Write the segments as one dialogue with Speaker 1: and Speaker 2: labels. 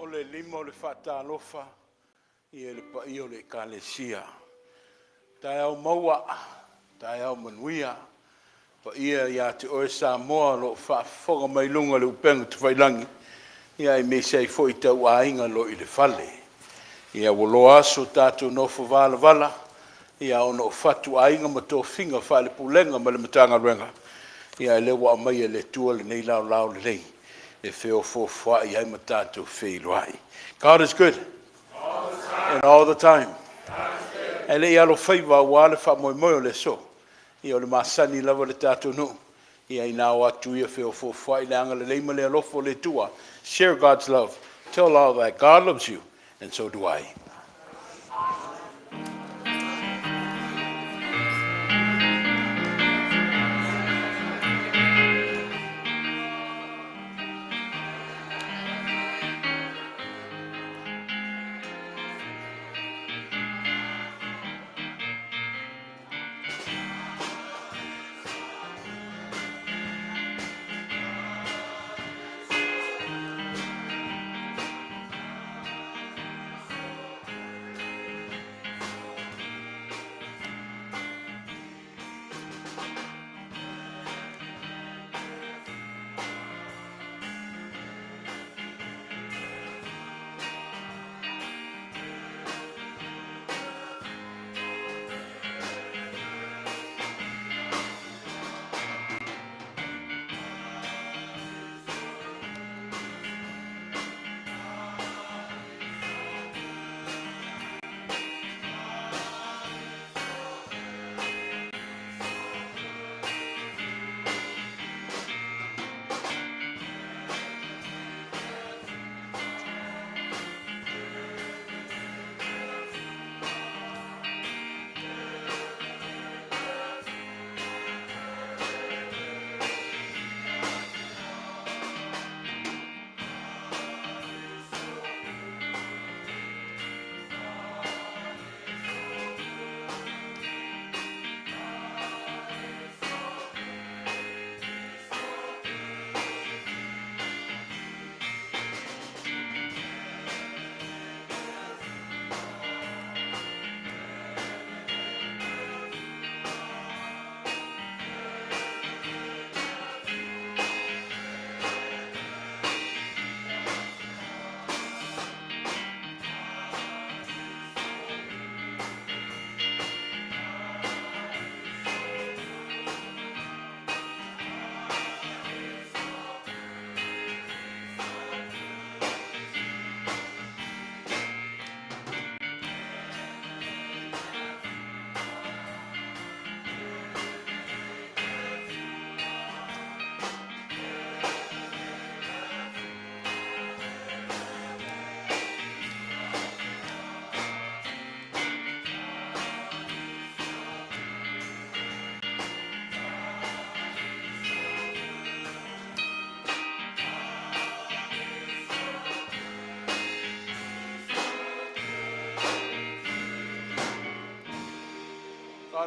Speaker 1: le lima o le whaatalofa i le pai o le kalesia. Tai au maua, tai au manuia, pa ia te oe Samoa lo whaafonga mai lunga le upenga te whailangi. Ia i me sei fo i tau ainga lo i le whale. Ia wolo aso tātou nofo vala vala. Ia ono whatu ainga ma tō whinga whale pulenga ma le matanga ruenga. Ia le wa mai le tua le nei lau lau le nei. E wheo fo wha i ai ma tātou wheiluai. God is good. And all the time. E le ialo whaiva wale wha moi moi o le so. Ia o le masani lava le tātou no. Ia i nao atu ia wheo fo wha i le anga le leima le alofo le tua. Share God's love. Tell all that God loves you. And so do I.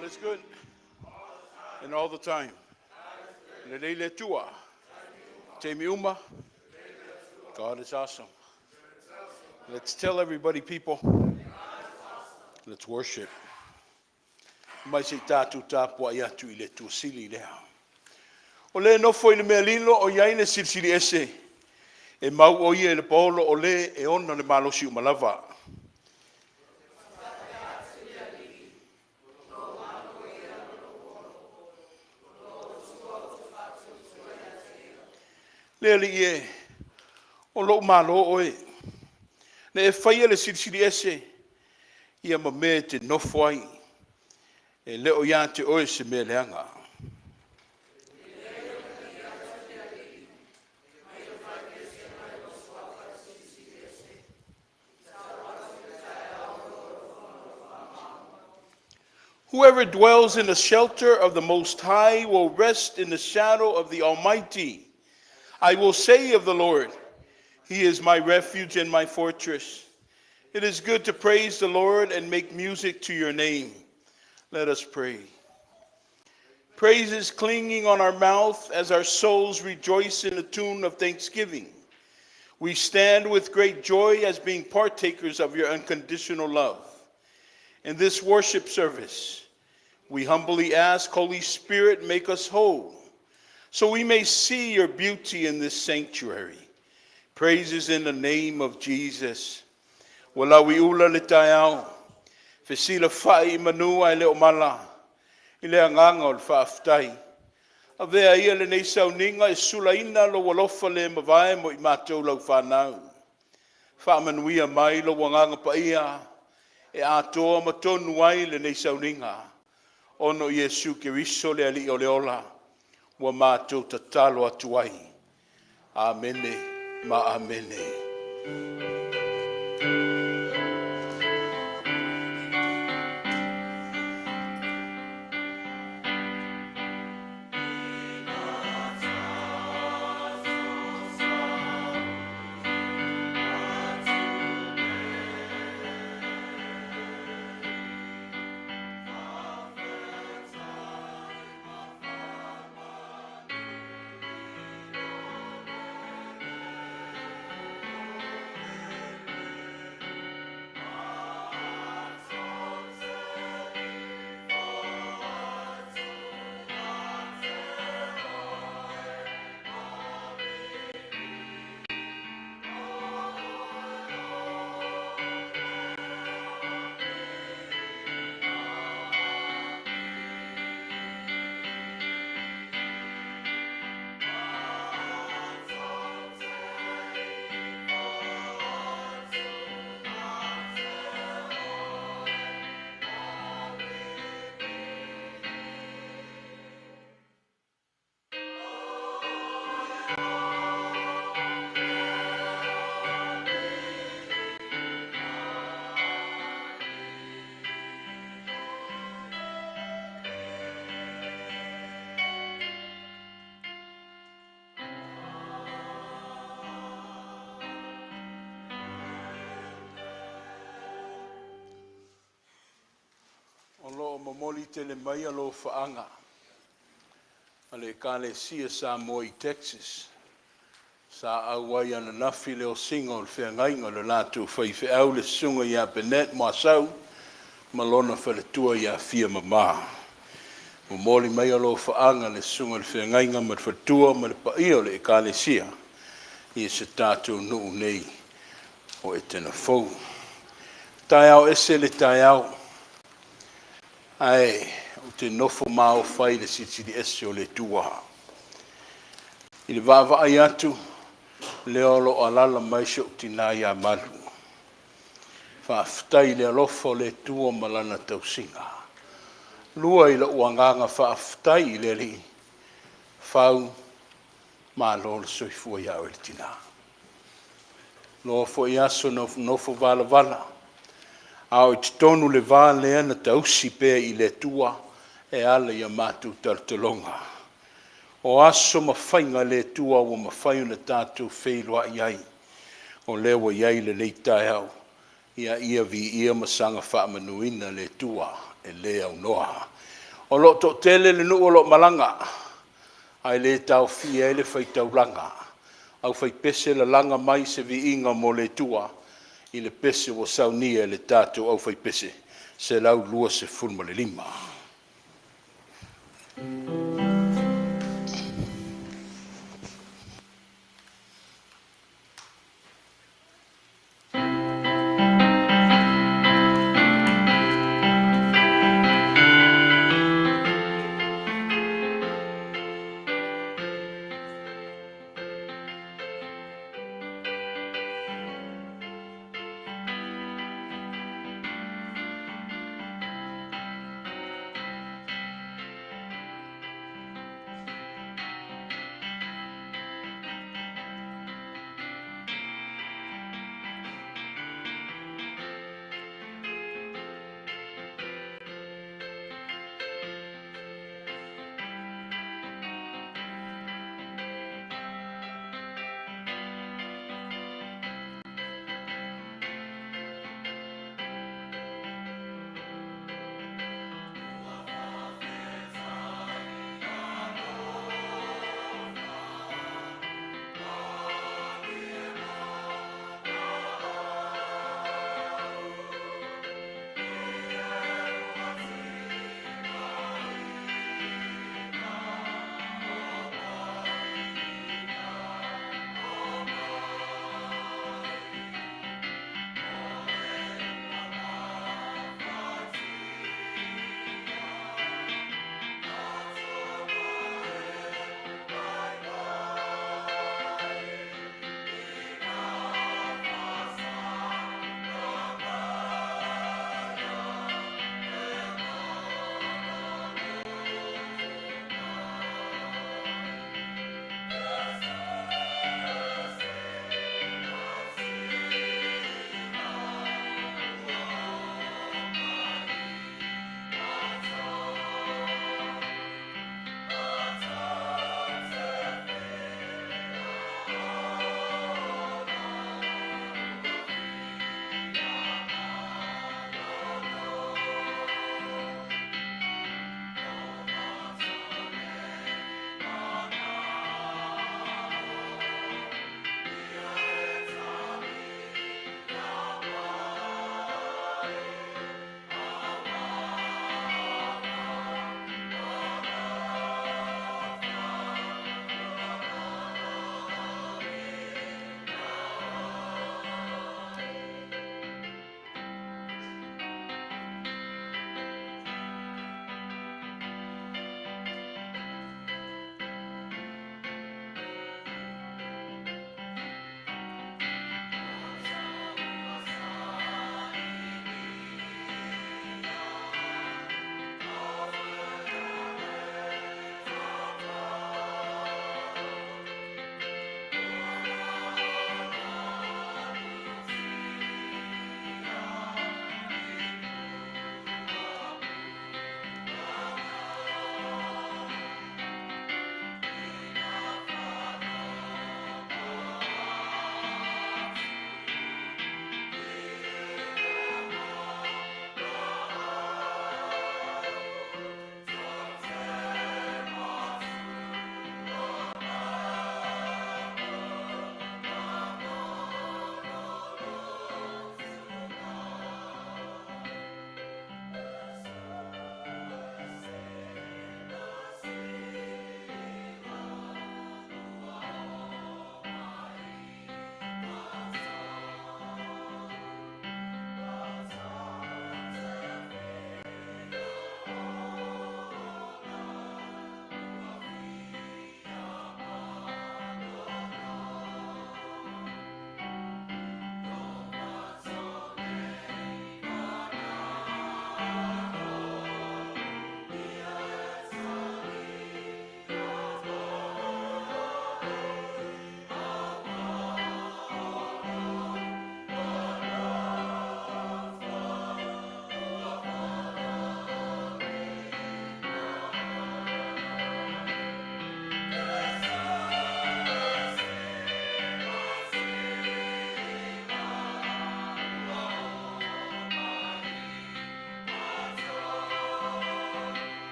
Speaker 1: God is good. And all the time. Le le tua. Te miuma. God is awesome. Let's tell everybody, people. Let's worship. Mai se tātou tāpua i atu i le tu sili lea. O le nofo i le mea lilo o iaine silisili ese. E mau o ia le paolo o le e ona le malosi umalava. Le li e o lo malo oe. Ne e whaia le silisili ese. Ia ma me te nofo ai. E leo ia te oe se me leanga. Whoever dwells in the shelter of the Most High will rest in the shadow of the Almighty. I will say of the Lord, He is my refuge and my fortress. It is good to praise the Lord and make music to your name. Let us pray. Praises clinging on our mouth as our souls rejoice in a tune of thanksgiving. We stand with great joy as being partakers of your unconditional love. In this worship service, we humbly ask, Holy Spirit, make us whole, so we may see your beauty in this sanctuary. Praises in the name of Jesus. Wala wi ula le taiao, fesila fai manua ele o mala, ile anganga o le faaftai. Avea ia le nei sauninga e sulaina lo walofa le mawai mo I mātou lau whanau. Whaamanuia mai lo wanganga pa ia, e atoa matonu ai le nei sauninga. Ono Iesu Keriso le ali o le ola, wa mātou tatalo atu ai. Amene, ma amene. Lo momoli tele mai alo faanga. Ale COLOSSIANS sa mo I Texas. Sa awai ana nafi leo singa o le whiangainga le lātou whai au le sunga ia Benet mo asau. Malona whaletua ia fia mama. Momoli mai alo faanga le sunga le whiangainga ma le whatua ma le paia le COLOSSIANS. I se tātou nuu nei o Etena fau. Tai au ese le tai au. Ai, o te nofo mao fai le sitiri ese o le tua. I le vava ai atu, le olo alala maisha o tina ia malu. Whaaftai le alofa o le tua malana tausinga. Lua I la uanganga whaaftai le li. Whau, malo le soifua ia o le tina. Loa fo I aso nofo vala vala. Au I tonu le vale ana tausi pea I le tua e ala ia mātou taltalonga. O aso mawhainga le tua o mawhainga tātou wheilua iai. O lewa iai le leitai au. Ia vi ia masanga whaamanuina le tua e le au noa. O lo to tele le nuu o lo malanga. Ai le tau fia ele whai taulanga. Au whai pese la langa mai se vi inga mo le tua. I le pese o saunia le tātou au whai pese, se lau lua se fulma le lima.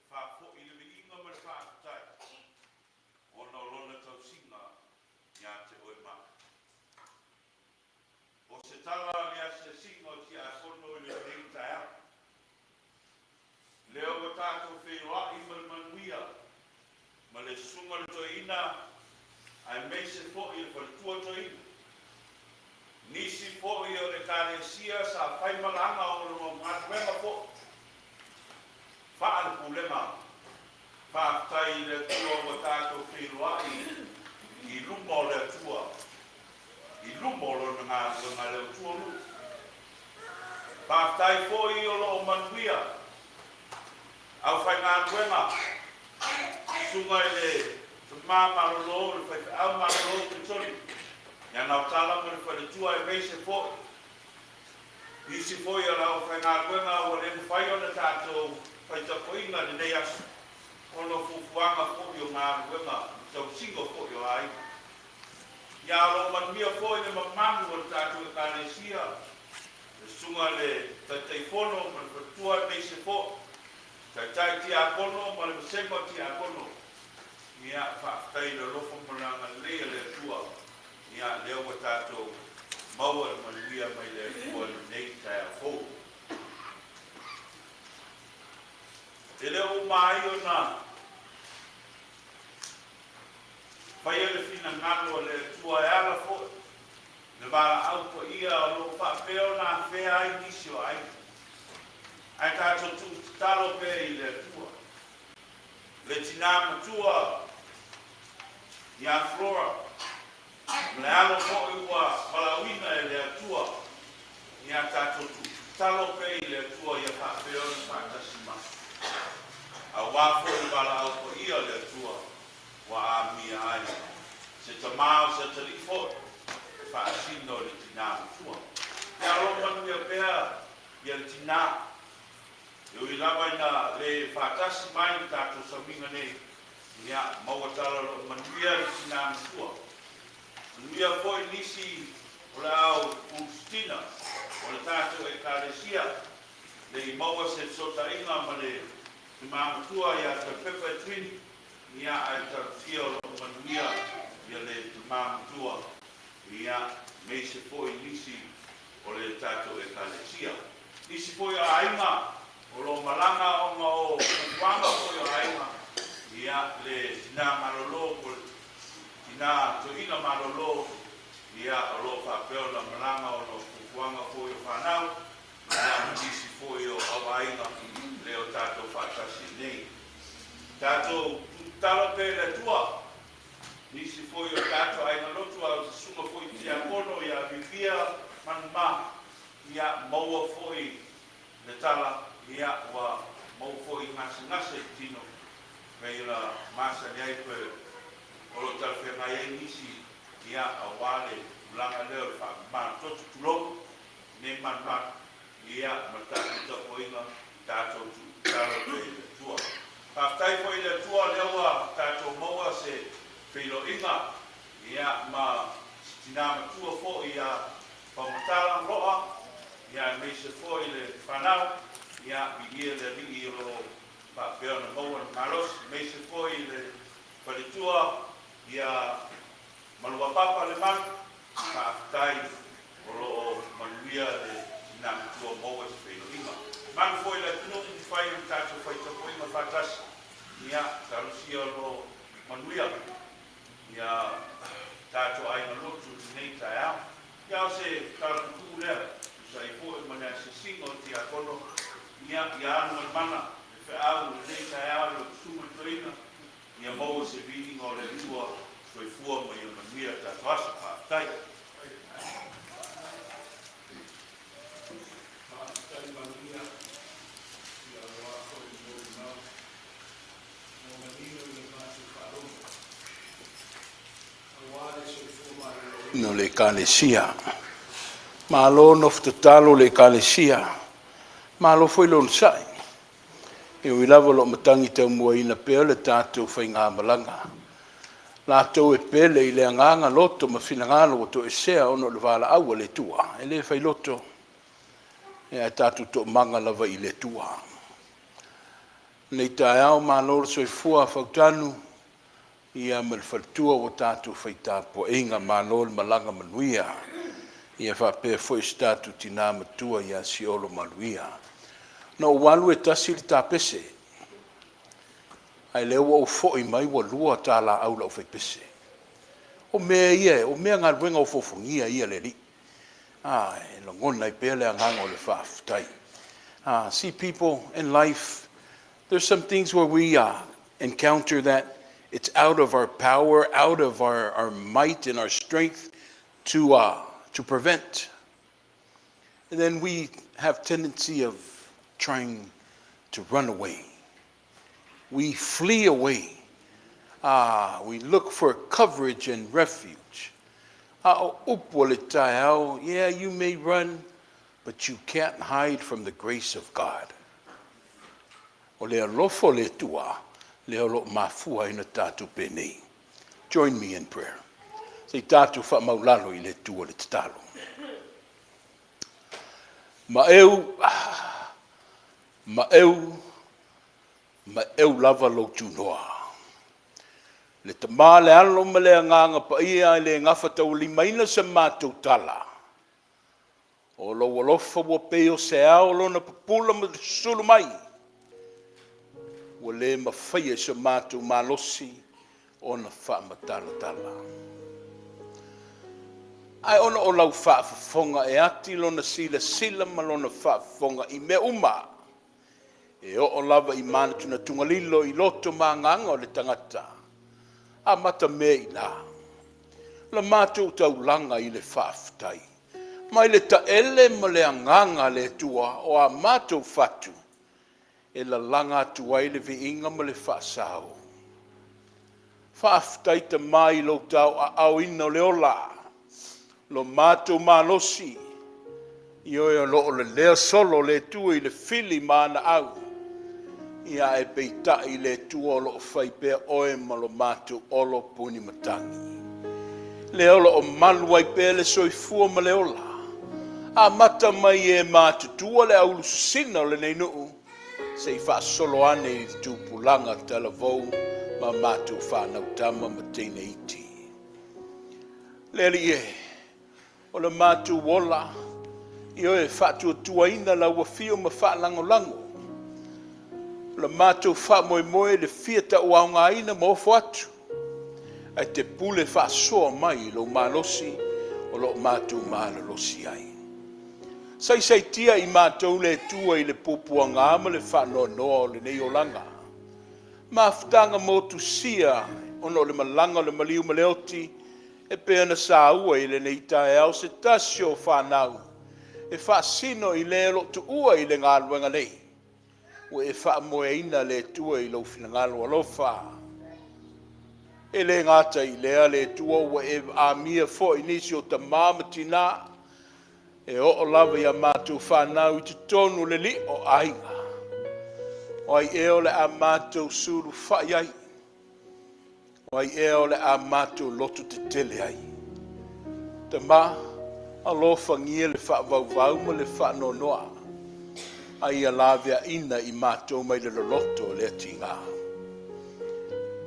Speaker 2: whafo i le inga ma le whaatai. O na lona tau singa ia te oe maa. O se tala lea se singa o ti a kono i le rei taea. Leo o tātou whenua i manuia. Ma le sunga le Toeaina ai mei se fo i le whaletua Toeaina. Nisi fo i o le kāresia sa whaimalanga o le matuenga fo. Whaale pulema. Whaatai le tua o tātou whenua i lumo le tua. I lumo lo ngā leo tua lu. Whaatai fo i o lo manuia. Au whai ngā tuenga. Sunga i le māma lo le whai au māma lo te toni. Ia nau tala mo le whai tua e mei se fo. Isi fo i o lau whai ngā tuenga o le mwhai o na tātou whai tapoinga ni nei asu. Ono fufuanga fo i o ngā tuenga. Tau singo fo i o ai. Ia lo manmia fo i le mamamu o tātou e kāresia. Sunga le tautailouvaa mo le whatua mei se fo. Tai ti a kono, ma le masenga ti a kono. Ia whaatai le lofo mananga lea le tua. Ia leo wa tātou maua e manuia mai le tua nei tai a fōu. E leo mai o nā. Whai le finagalo le tua e ala fōu. Le wala auto ia o lo whapeo nā whea ai nisi o ai. Ai tātou tu talo pe i le tua. Le tina matua i a flora. Le alo po i ua palawina e le tua. I a tātou tu talo pe i le tua i a whapeo ni whakasima. A wafo i wala au po i a le tua. Wa a mia ai. Se tamao se talifo. Whaasino le tina matua. Ia lo manu ia pea i a le tina. Eu i lawa ina le whātasi mai tātou saminga nei. Ia maua tala lo manuia i tina matua. Manuia foi nisi o le au Ustina. O le tātou e kāresia. Le i maua se sotainga ma le matua ia te pepe twin. Ia ai ta tia lo manuia ia le matua. Ia mei se foi nisi o le tātou e kāresia. Nisi foi a ainga. O lo malanga o ngā o kuanga ko i o hainga. Ia le tina marolo, tina Toeaina marolo. Ia o lo whapeo na malanga o lo kuanga ko i o whanau. Ia nisi ko i o awainga le o tātou whakasi nei. Tātou talo pe le tua. Nisi ko i o tātou ainga lotua o sunga ko i tia kono ia vivia manma. Ia maua ko i le tala. Ia wa mau fo i ngase tino. Mei la masa niai pe olo talwhenga e nisi. Ia a wale ulanga leo e whakamana totu tulo. Ne manman. Ia mataki tapoinga tātou talo pe le tua. Whaftai fo i le tua lewa tātou maua se whilo inga. Ia ma tinama tua fo i a whamatala roa. Ia mei se fo i le whanau. Ia bia le ringi o lo whapeo na maua na malos. Mei se foi le whaletua. Ia malua papa le man. Whaatai o lo manuia le tina matua maua se whaino inga. Man foi le tino i whai o tātou whai tapo inga whatasi. Ia tarusia lo manuia. Ia tātou aina lotu nei tai au. Ia o se tātou lea. Sa i fo e manea se singo ti a kono. Ia anu mana, e au le nei tai au le suma Toeaina. Ia maua se vini o le tua, foi fua mai o manuia tātou asa whaatai. Whaatai manuia, ia roa koi mō nau. Mō manino i le mātu wharonga. Aware se fua mai
Speaker 1: No le kālesia. Malo no ftatalo le kālesia. Malo foi lon sai. E o ilava lo matangi tau mua ina pea le tātou whai ngā malanga. La tau e pele i le anganga loto ma finagalo o to e sea ono le wala aua le tua. E le whai loto. E a tātou to manga lava i le tua. Nei tae au māloro soifua whautanu, ia me le whaltua o tātou whaita po inga māloro malanga manuia, ia whapea fwoi statu tina matua ia siolo manuia. No walu e tasi li tā pese, ai leo o fwoi mai wa lua tā la au lau whai pese. O mea ia, o mea ngā ruenga o fofongia ia le li. E longona I pele anganga o le whaafutai. See people in life, there's some things where we encounter that it's out of our power, out of our might and our strength to prevent. And then we have tendency of trying to run away. We flee away. We look for coverage and refuge. Yeah, you may run, but you can't hide from the grace of God. O lea lofo le tua, lea lo mafua ina tātou penei. Join me in prayer. Sei tātou wha maulalo I le tua le tatalo. Ma eu lava lo tunoa. Le tama le alo ma le anganga pa ia le ngafa tau limaina sa mātou tala. O lo walofa wa peo se ao lo na papula ma sulu mai. Wa le mawhaia sa mātou malosi o na wha matala tala. Ai ona o lau wha whafonga e ati lo na sila ma lo na wha whafonga I me uma. E o lava I mana tuna tungalilo I loto maanganga o le tangata. A mata mea I la. La mātou tau langa I le whaafutai. Mai le taele ma le anganga le tua o a mātou fatu. E la langa tuai le viinga ma le whaasao. Whaafutai ta mai lo tau a au ina le ola. Lo mātou malosi. Ioe lo o le lea solo le tua I le fili mana au. Ia e peita I le tua o lo whaipea oe ma lo mātou olo puni matangi. Le ola o malua I pea le soifua ma le ola. A mata mai e mātutua le aulu susina o le nei nuu. Se I wha solo ane I tūpulanga tala vau ma mātou whanau tama ma teine iti. Le li e, o le mātou wola, I oe whatua tuaina la wafio ma wha lango lango. Le mātou wha moe moe le fiata o au ngā ina mo atu. Ai te pule wha soa mai lo malosi o lo mātou malalosi ai. Sai tia I mātou le tua I le pupua ngā ma le wha no o le nei o langa. Maftanga mo tu sia ono le malanga le maliu maleoti e pēna sa ua I le nei tae au se tasio whanau. E wha sino I le lo tu ua I le ngā luenga nei. O e wha moe ina le tua I lo finagalo alofa. E le ngata I lea le tua wa e a mia fo inisi o ta mamatina. E o lava ia mātou whanau I te tonu le li o ainga. O ai e o le a mātou suru whai ai. O ai e o le a mātou lotu te tele ai. Te mā, alofa ngia le wha vau ma le wha no noa. Ai a lavea ina I mātou mai le loto le ati ngā.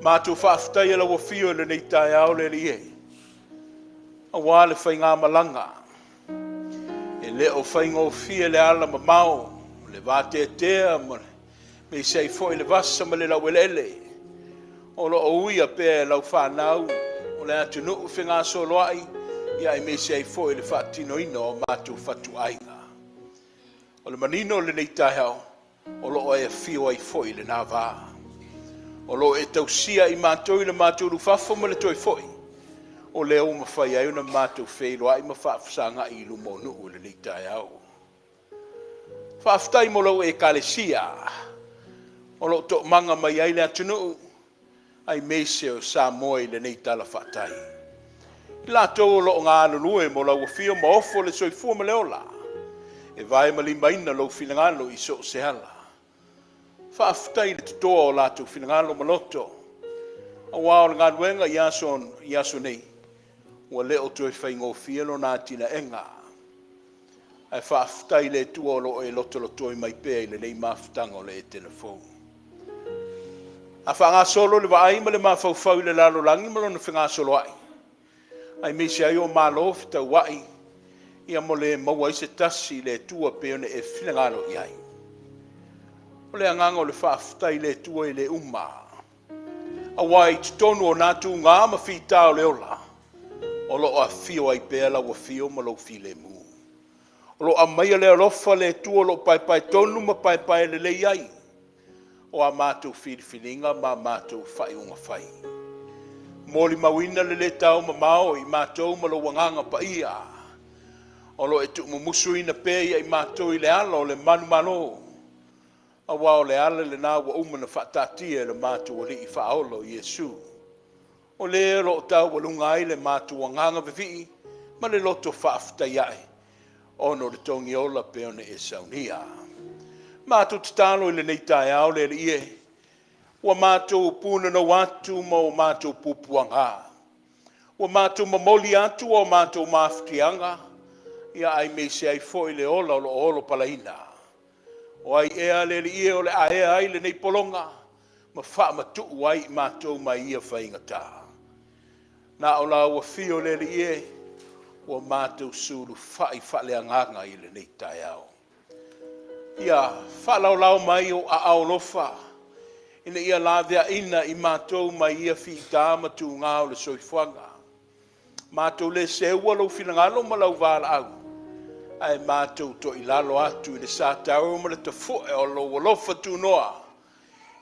Speaker 1: Mātou whaafutai ala wafio le nei tae au le li e. A wā le whai ngā malanga. E le o whai ngō fia le ala ma mau. Le vāte tea ma me sei foi le vasa ma le lau elele. O lo o uia pē lau whanau. O le atu nuu whinga solo ai. Ia I me sei foi le whaatino ino o mātou whatu ainga. O le manino le nei tahau, o lo e fio ai foi le nā vā. O lo e tausia I mātou I le mātou rufafo ma le toi foi. O le o mawhai ai una mātou wheilo ai ma whaafusanga I lumo nuu le nei tahau. Whaaftai mo lo e kalesia. O lo to manga mai ai le atu nuu. Ai meise o sa moe le nei tala whaatai. La tau lo ngā lulue mo lau fio ma ofo le soifua ma le ola. E vai ma li maina lo finagalo I so se hala. Whaafutai le tutoa o lātou finagalo ma loto. A wā o ngā duenga I aso nei. Ua leo toi whai ngō fielo nā tina enga. Ai whaafutai le tua o lo e loto lo toi mai pēi le nei mafutanga o le Etena fōu. A whanga solo le waai ma le mawhauwhau le lalo langi ma lona whinga solo ai. Ai mesi ai o malo fita wai. Ia mo le maua i se tasi le tua peone e finagalo i ai. O le anganga o le whaafutai le tua i le uma. A wai tonu o natu ngā ma whita o le ola. O lo a fio ai pēla wa fio ma lo fi le mu. O lo a maia le alofa le tua lo pai pai tonu ma pai pai le le iai. O a mātou whiriwhiringa ma mātou whai unga whai. Mōli mawina le tau ma mao i mātou ma lo wanganga pa ia. O lo e tu musu ina pē i mātou i le ala o le manu malo. A wao le ala le nā wa umana whaatatia le mātou o li i whaolo Iesu. O le lo tau walunga ai le mātou wanganga vivi ma le loto whaafta iai. Ono le tongi ola peone e saunia. Mātou tatalo i le nei tae au le ie. Wa mātou puna no watu ma o mātou pupuanga. Wa mātou mamoli atu o mātou maftianga. Ia ai me se ai fo i le ola o olo palaina. O ai ea le ie o le aea ai le nei polonga. Ma wha ma tuu ai mātou mai ia whaingata. Na o la ua fio le ie. Wa mātou suru whai whale anganga i le nei tae au. Ia, whalau mai o a aolofa. Ina ia lavea ina i mātou mai ia whita matu ngā o le soifuanga. Mātou le seua lau finagalo ma lau wāla au. Ai mātou to i lalo atu i le sātau ma le tafue o lo walofa tu noa.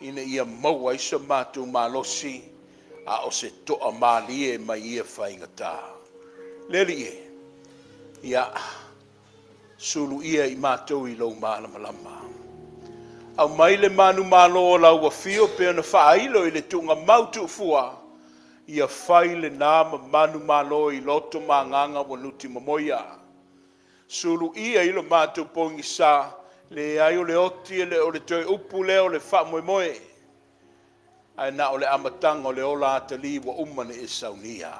Speaker 1: Ina ia maua isa mātou malosi a o se toa mālie mai ia whaingata. Leli e, ia sulu ia i mātou i lau malama. Au mai le manu malo o lau wa fio pe na whailo i le tunga mautu fua. Ia whai le nāma manu malo i loto manganga wa nuti mamoia. Sulu ia i lo mātou pongi sa le ai o le oti le o le toi upu le o le wha moe moe. Ai na o le amatanga o le ola atali wa umane e saunia.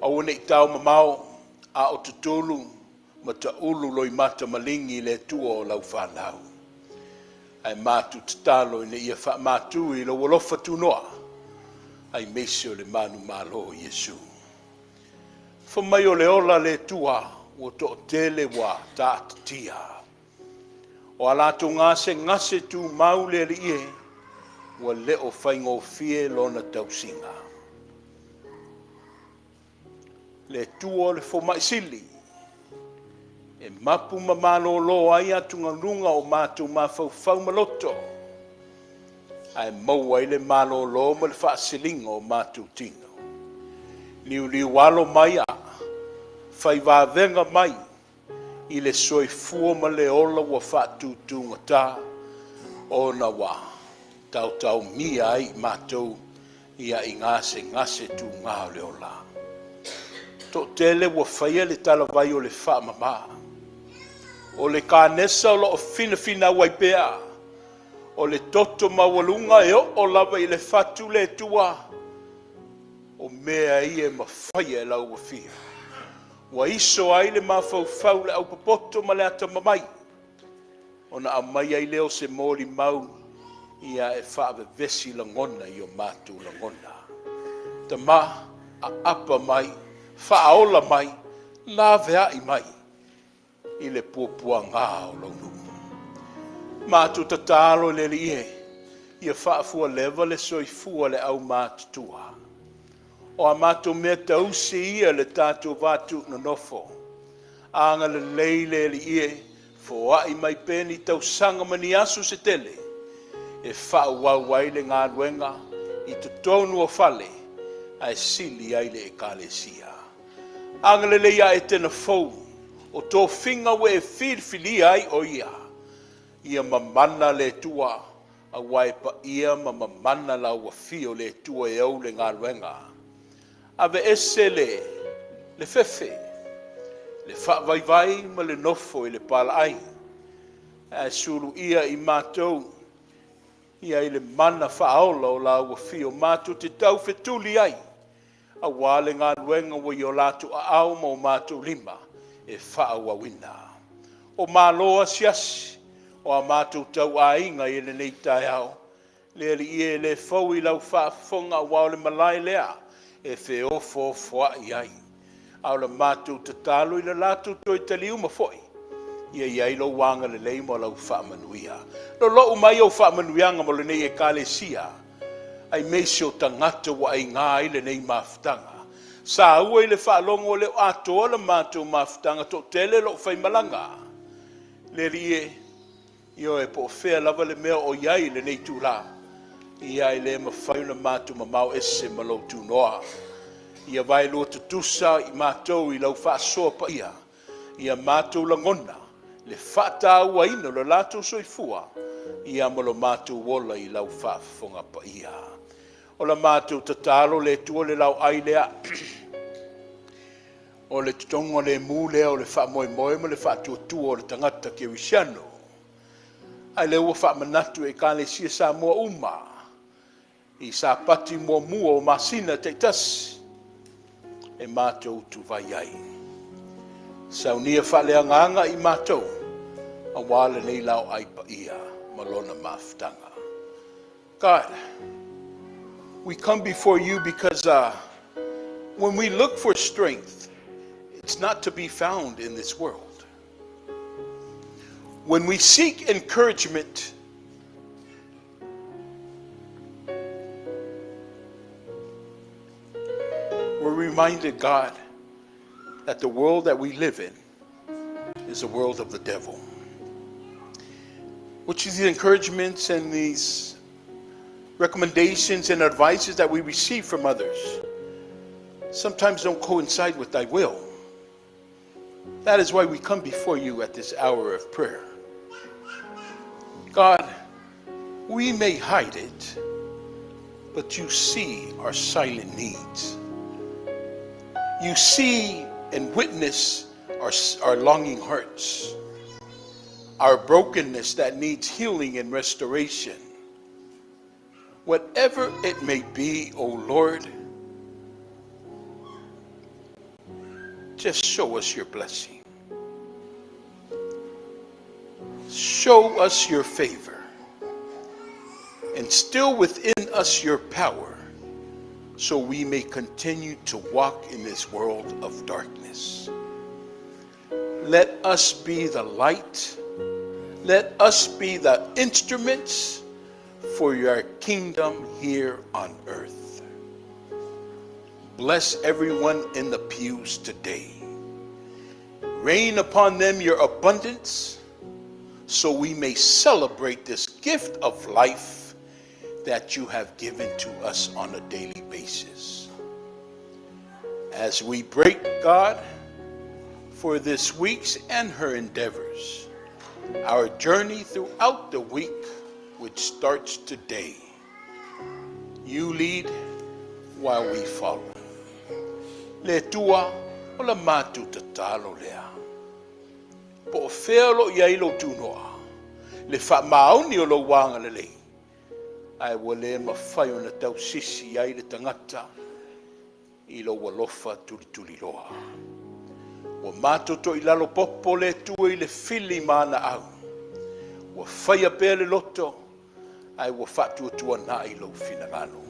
Speaker 1: Au ne i tau mamau a o tutulu ma ta ulu loi mata malingi le tua o lau whanau. Ai mātu tatalo ina ia wha mātu i lo walofa tu noa. Ai mesi o le manu malo Iesu. Whamai o le ola le tua o to tele wa tātatia. O alato ngase tu mau le li ie wa leo whaingo fie lona tausinga. Le tua le whamai sili. E mapu mamalo lo ai atunga lunga o mātou mawhau maloto. Ai maua i le malo lo ma le whaasilinga o mātou tino. Liu walo mai a, whai wāvenga mai, i le soi fua ma le ola wa whaatutunga tā, o na wā, tau mia ai mātou, ia i ngase tu ngā le ola. To tele wa whaia le talavai o le whaamamaa. O le kānesa o lo fina waipea. O le toto mawalunga e o lava i le fatu le tua. O mea i e mawhaia e lau wafia. Wa iso ai le mawhau le au papoto ma le ata mamai. O na amai ai leo se mōri mau. Ia e whaawe vesi langona i o mātu langona. Ta ma a apa mai. Whaola mai. La vea i mai. I le puapua ngā o launu. Mātu tatalo le li e, ia whaafua lewa le soifua le au mātutua. O a mātu mea tausi ia le tātou vātu na nofo. Anga le leile li e, fo ai mai peni tau sanga mani asu se tele. E whaawawai le ngā ruenga, i te tonu o fale, ai sili ai le e kālesia. Anga le leia Etena fau, o tō whinga we e whirwhili ai o ia. Ia mamana le tua, a waipa ia mamana la ua fio le tua e au le ngā ruenga. Ave ese le fefe, le whaavaivai ma le nofo i le pala ai. E suru ia i mātou, ia i le mana whaaola o la ua fio mātou te tau whetuli ai. A wale ngā ruenga wa i o latu a au ma o mātou lima. E whaawawina. O māloa siasi, o a mātou tau a inga i le nei tai au, Le li ie le fau I lau whaafonga wao le malai lea. E fe ofo fwa iai. Au le mātou te talo I le lātou toi te liu mafoi. Ia iai lo wanga le leimo lau whaamanuia. Lo mai au whaamanuianga mo le nei e kālesia. Ai meisi o tangata wa ai ngā I le nei mafutanga. Sa ua I le whaalongo le o atoa le mātou mafutanga to tele lo whaimalanga. Le rie, io e po whea lava le mea o iai le nei tūla. Ia I le mawhaiuna mātou mamau ese malo tu noa. Ia vai lo tutusa I mātou I lau whaasoa pa ia. Ia mātou langona. Le whata ua ino le lātou soifua. Ia malo mātou wola I lau whaafonga pa ia. O la mātou tatalo le tua le lau ailea. O le tutongo le mūlea o le wha moe moe mo le wha tua o le tangata ke wisiano. Ai le ua wha manatu e kāle sia sa mua uma. I sa pati mua mua o masina te tasi. E mātou tu vai ai. Saunia wha lea nganga I mātou. A wale nei lau ai pa ia. Malona mafutanga. God, we come before you because when we look for strength, it's not to be found in this world. When we seek encouragement, we're reminded, God, that the world that we live in is a world of the devil. Which is the encouragements and these recommendations and advices that we receive from others sometimes don't coincide with thy will. That is why we come before you at this hour of prayer. God, we may hide it, but you see our silent needs. You see and witness our longing hearts, our brokenness that needs healing and restoration. Whatever it may be, O Lord, just show us your blessing. Show us your favor. Instill within us your power so we may continue to walk in this world of darkness. Let us be the light. Let us be the instruments for your kingdom here on earth. Bless everyone in the pews today. Rain upon them your abundance so we may celebrate this gift of life that you have given to us on a daily basis. As we break, God, for this week's and her endeavors, our journey throughout the week, which starts today. You lead while we follow. Le tua o la matu tatalo lea. Po fealo ia ilo tunoa. Le fa mauni o lo wanga le lei. Ai wale mawhai o na tau sisi ai le tangata. Ilo walofa tuli loa. Wa matoto I lalo popo le tua I le fili mana au. Wa whaia pēr le loto. Ai wa whatua tua na I lo finagalo.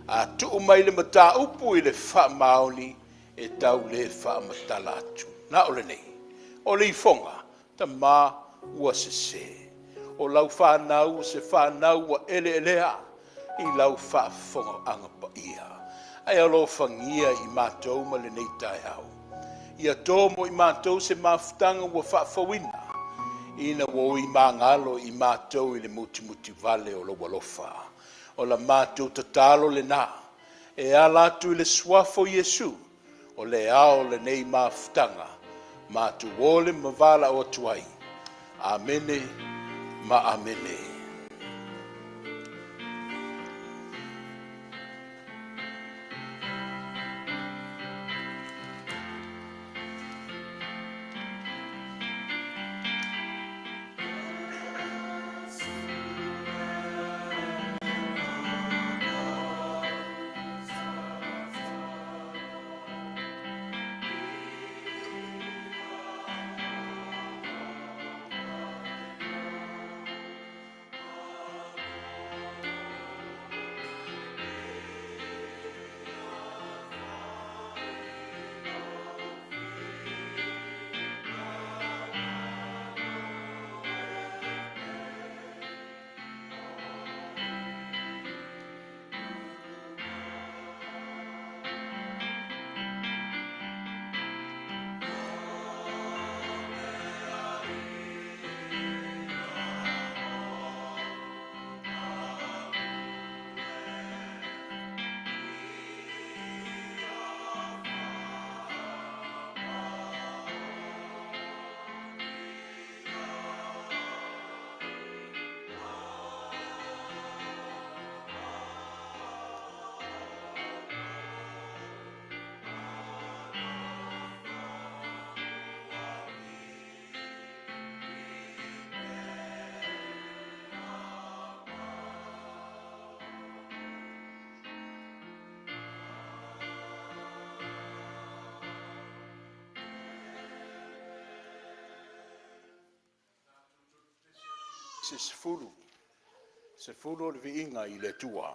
Speaker 1: A tuu mai le mata upu I le wha maoni e tau le wha matala atu. Na ole nei. O le ifonga ta ma ua se se. O lau whanau se whanau wa ele elea I lau whaafonga anga pa ia. Ai alo whangia I mātou ma le nei tai au. Ia tōmo I mātou se mafutanga wa whaafawina. Ina wo I mangalo I mātou I le muti vale o lo walofa. O la mātou tatalo le nā. E alatu I le swafo Yesu. O le ao le nei mafutanga. Mātou wole mavala o tuai. Amene ma amene. se fulu le viinga i le tua.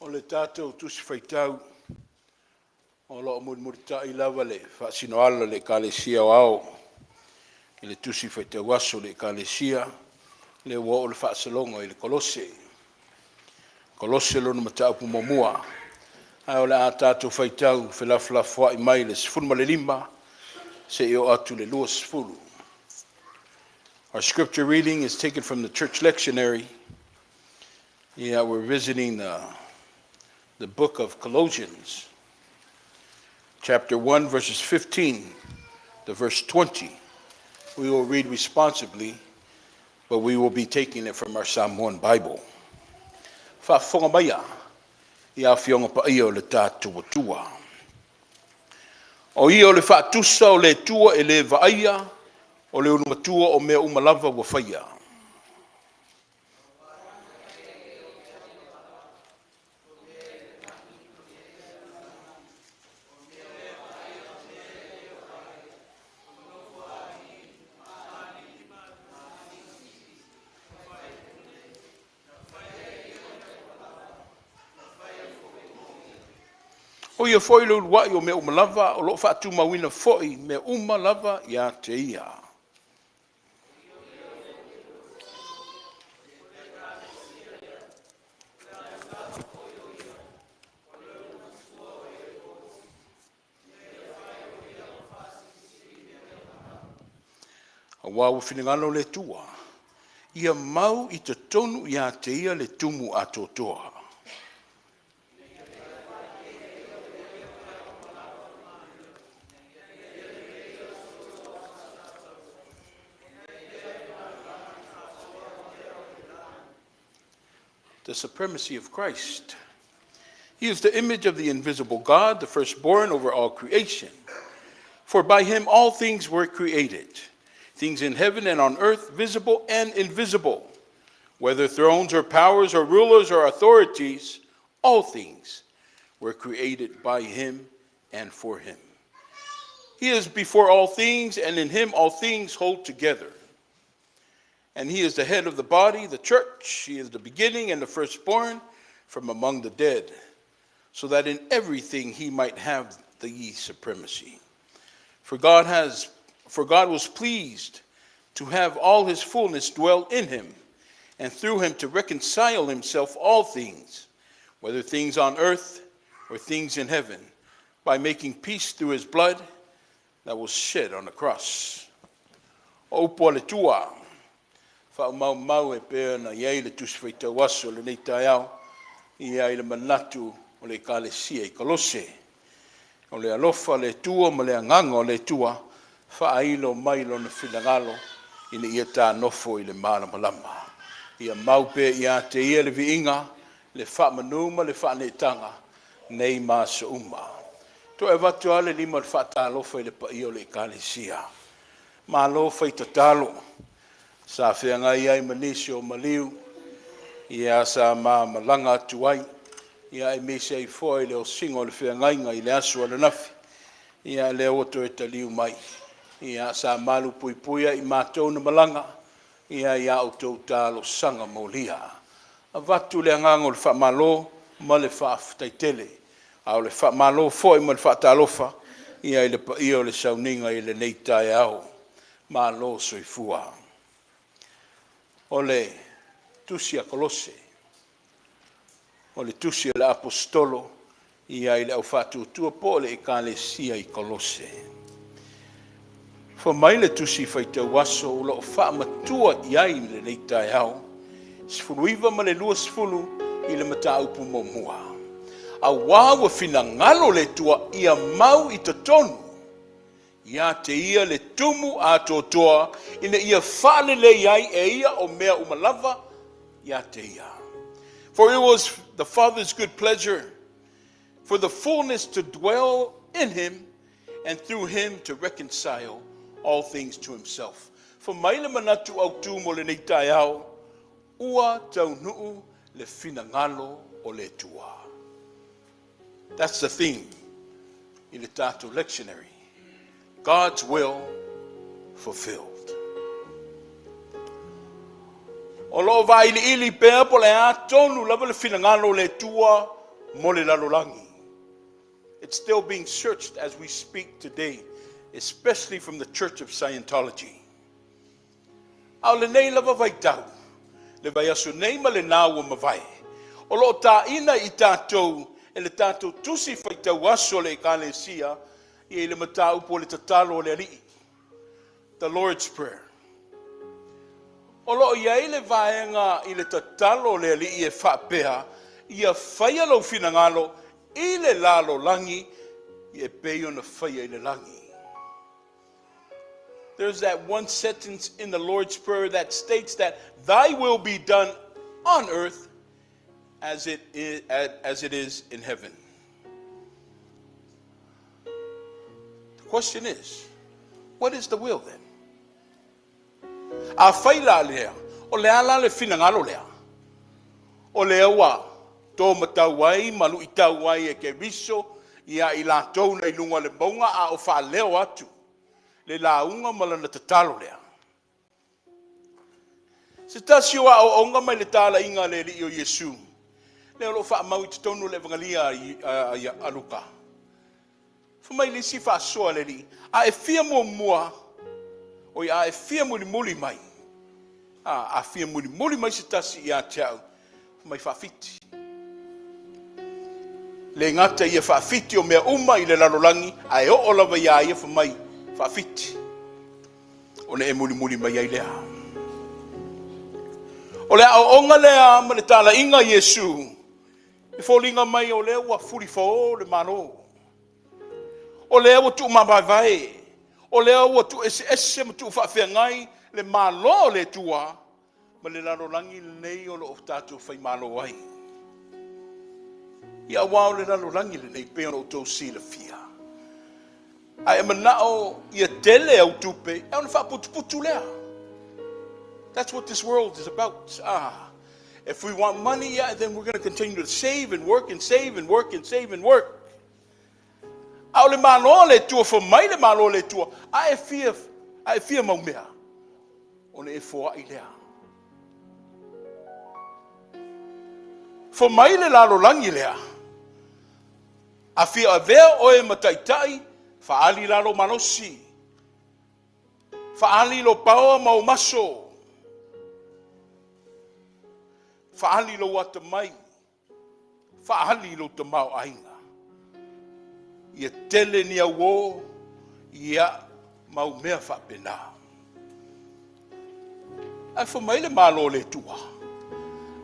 Speaker 1: O le tātou tusi whaitau, o lo muritai lava le whaasino ala le kālesia o ao, i le tusi whaitau aso le kālesia, le ua o le whaasalonga i le kolose. Kolose lo na mataupu mamua, ai o le a tātou whaitau, whelaflafa i mai le sifunu le lima, se i o atu le lua sifunu. Our scripture reading is taken from the church lectionary. Yeah, we're visiting the book of Colossians, chapter 1, verses 15 to verse 20. We will read responsibly, but we will be taking it from our Psalm 1 Bible. Whaafonga maia, ia whionga pa ia o le tātua tua. O ia o le whaatusa o le tua e le vaia, o le unumatua o mea umalava wa whaia. O ia foi lo wai o me umalava o lo fatu mawina foi me umalava ya te ia. A wau finagalo le tua. Ia mau I te tonu ya te ia le tumu a totoa. The supremacy of Christ. He is the image of the invisible God, the firstborn over all creation. For by him all things were created, things in heaven and on earth, visible and invisible, whether thrones or powers or rulers or authorities, all things were created by him and for him. He is before all things, and in him all things hold together. And he is the head of the body, the church. He is the beginning and the firstborn from among the dead, so that in everything he might have the supremacy. For God was pleased to have all his fullness dwell in him, and through him to reconcile himself all things, whether things on earth or things in heaven, by making peace through his blood that was shed on the cross. O Tua. Mau e pēr na iei le tuswhaita waso le nei tai au, iei le manatu o le kālesia I kolose. O le alofa le tua ma le anganga o le tua, whaailo mailo na finagalo I le ia tā nofo I le malamalama. Ia mau pē ia te ia le viinga, le whaamanuma le whaanetanga, nei māsa uma. To e watu ale lima le whaata alofa I le pa o le kālesia. Ma alofa I tatalo. Sa whiangai ai manisi o maliu, ia sa malanga atu ai, ia e mese ai foi le o singo le whiangai ngai le asu ala nafi, ia le oto e taliu mai, ia sa malu pui puia I mātou na malanga, ia o tau tālo sanga maulia. A watu le angango le whaamalo, ma le whaaftaitele, au le whaamalo foi ma le whaatalofa, ia le pa o le sauninga I le neitai au, ma lo soifua. O le tusi a kolose, o le tusi le apostolo, ia I le au whātua tua po le kālesia I kolose. Fa mai le tusi whaitau waso, o lo whaamatua iai le neitai au, sifunuiva ma le lua sifunu I le mataupu momua. A wawa finagalo le tua ia mau I tonu, ia te ia le tumu a totoa, ina ia whaalele iai e ia o mea umalava, ia te ia. For it was the Father's good pleasure for the fullness to dwell in him, and through him to reconcile all things to himself. For maile manatu au tumo le neitai au, ua taunuu le finagalo o le tua. That's the theme in the Decatur lectionary. God's will fulfilled. O lo vai ili pea po le a tonu lava le finagalo le tua mo le lalolangi. It's still being searched as we speak today, especially from the Church of Scientology. Au le nei lava vai tau, le vai aso nei ma le nāua mawai. O lo taina I tātou, e le tātou tusi whai tau aso le ekalesia, I le matau po le tatalo le alii. The Lord's Prayer. O lo iai le vaenga I le tatalo le alii e whapea, ia whaia lau finagalo, I le lalo langi, I e peo na whaia I le langi. There's that one sentence in the Lord's Prayer that states that thy will be done on earth as it is in heaven. The question is, what is the will then? A whaila lea, o lea la le finagalo lea. O lea wa, tō matauai, malu I tauai e ke riso, ia I lātou na ilunga le maunga a o wha leo atu. Le launga malana tatalo lea. Se tasio a o onga mai le tala inga le li o Yesu. Le lo wha mau I tonu le vangalia I aluka. Fumai li si wha soa le li. A e fia mua, o a e fia muli mai. A fia muli mai se tasi I a teau. Fumai wha fiti. Le ngata ia wha fiti o mea uma I le lalolangi, a e o lava ia ia fumai. Whawhiti. O ne e muli mai ai lea. O lea o onga lea ma le tala inga Yesu. E fōlinga mai o lea ua furi fō le mano. O lea ua tu mawaiwai. O lea ua tu ese ma tu whawhiangai le malo le tua. Ma le lalolangi nei o lo o tātou whai malo ai. Ia wao le lalolangi le nei peo o tō si le fia. Ai manao ia tele au tupe, e ona whaputu lea. That's what this world is about. If we want money, yeah, then we're going to continue to save and work and save and work and save and work. Au le malo le tua, for mai le malo le tua, ai fia mau mea. Ona e fōa I lea. For mai le lalo langi lea. A fia a vea oe mataitai, Fa'ali lalo manosi. Fa'ali lo paoa mau maso. Fa'ali lo wata mai. Fa'ali lo tamau ainga. Ia tele ni awo. Ia mau mea whapena. Ai whamaile malo le tua.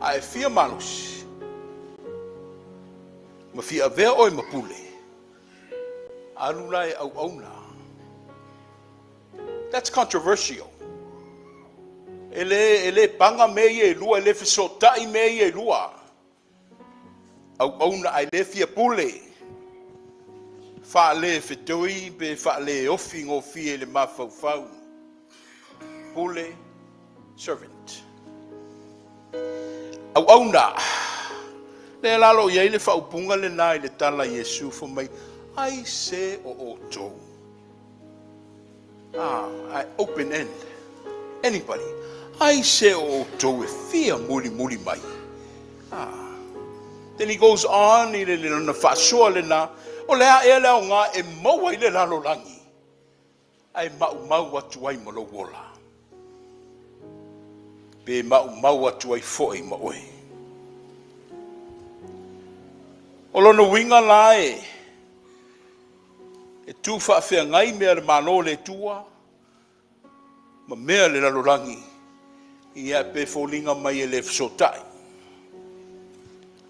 Speaker 1: Ai fia manosi. Ma fia vea oi mapule. Alulai au auna. That's controversial. Ele panga me ye lua, ele fisotai me ye lua. Au auna ai le fia pule. Fa le fitoi be fa le ofi ngofi le mafau. Pule servant. Au auna. Le lalo ye le fa upunga le nai le tala Yesu fo mai. I say o to. I open end. Anybody. I say o to fear muli mai. Then he goes on I le na fasoa le na o le a ele o nga e maua I le lalolangi. Ai mau atu ai malo wola. Be mau atu ai foi ma oi. O lono winga lai. E tu whawhiangai mea le malo le tua, ma mea le lalolangi, I a pe fōlinga mai e le fsotai.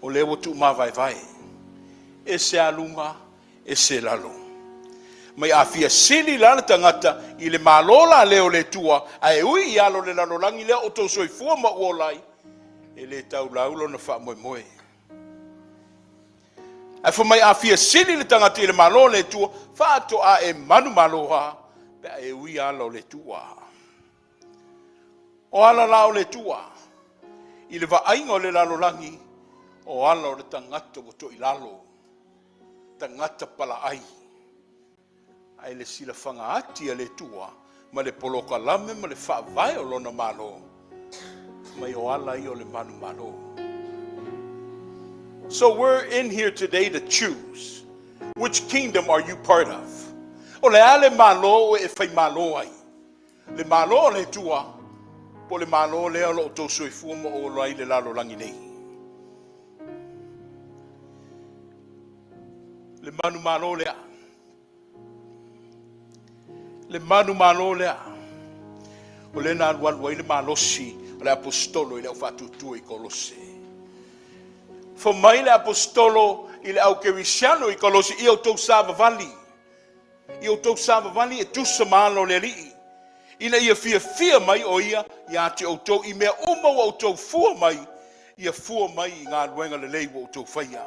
Speaker 1: O le watu mawaiwai, e se alunga, e se lalo. Mai a fia sili lana tangata, I le malo la leo le tua, a e ui I alo le lalolangi lea o tō soifua ma uolai, e le tau laulo na wha moe. Ai fo mai a fia sili le tangata I le malo le tua, whaato a e manu maloha, pe a e ui ala le tua. O ala lao le tua, I le vaainga o le lalolangi, o ala o le tangata o to I lalo, tangata pala ai. Ai le sila whanga ati a le tua, ma le poloka lame, ma le whaavai o lona malo, mai o ala I o le manu malo. So we're in here today to choose. Which kingdom are you part of? O le ale malo e fai malo ai. Le malo le tua, po le malo le alo to soifua mo o lai le lalo langi nei. Le manu malo lea. Le manu malo lea. O le na alwalu ai le malosi, o le apostolo i le au fatutua i Kolose. Fo mai le apostolo i le au kerisiano i Kolose i o tau savavali. I o tau savavali e tusa malo le lii. Ina ia fia mai o ia te o tau i mea uma o tau fua mai, ia fua mai i ngā luenga le lei o tau whaia.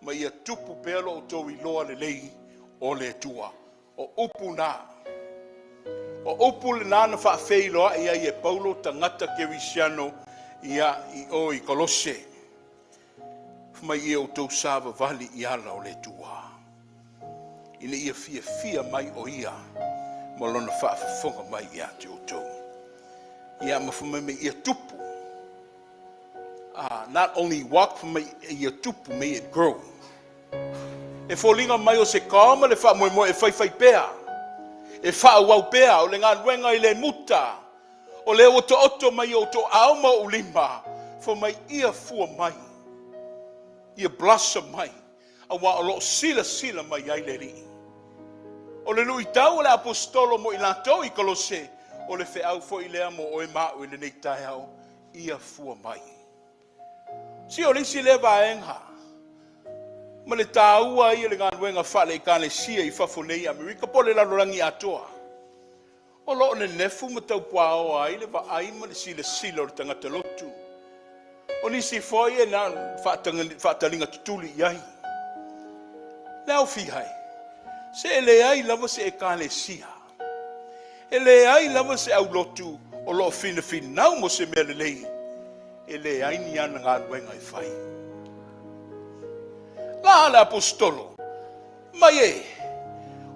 Speaker 1: Ma ia tupu pelo o tau i loa le lei o le tua. O upu nā. O upu le nāna whaafei loa ia i e Paulo tangata kerisiano ia i o i Kolose. Mai ia o tau sava vali i ala o le tua. Ina ia fia mai o ia. Ma lona whaafafonga mai ia te o tau. Ia mawhama me ia tupu. Not only walk for me ia tupu, may it grow. E fōlinga mai o se kāma le wha moe e whai pēa. E wha wau pēa o le ngā ruenga i le muta. O le oto mai o to auma o lima. Fo mai ia fua mai. Ia blasa mai. A wa o lo sila mai ai le ri. O le lui tau le apostolo mo i lātou i Kolose. O le wheau fo i lea mo o e mao i le nei tai au. Ia fua mai. Si o lisi le vaenga. Ma le tāua ia le ngānuenga whale i kāne sia i whafonei Amerika po le lalorangi Atua. O lo ne nefu ma tau pāo ai le va ai ma le sila o le tangata lotu. O nisi foi e nā whaatalinga tutuli iai. Nau fihai. Se ele ai lava se e kāne sia. Ele ai lava se au lotu o lo fina nau mo se mele lei. Ele ai ni ana ngānuenga i whai. La le apostolo. Mai e.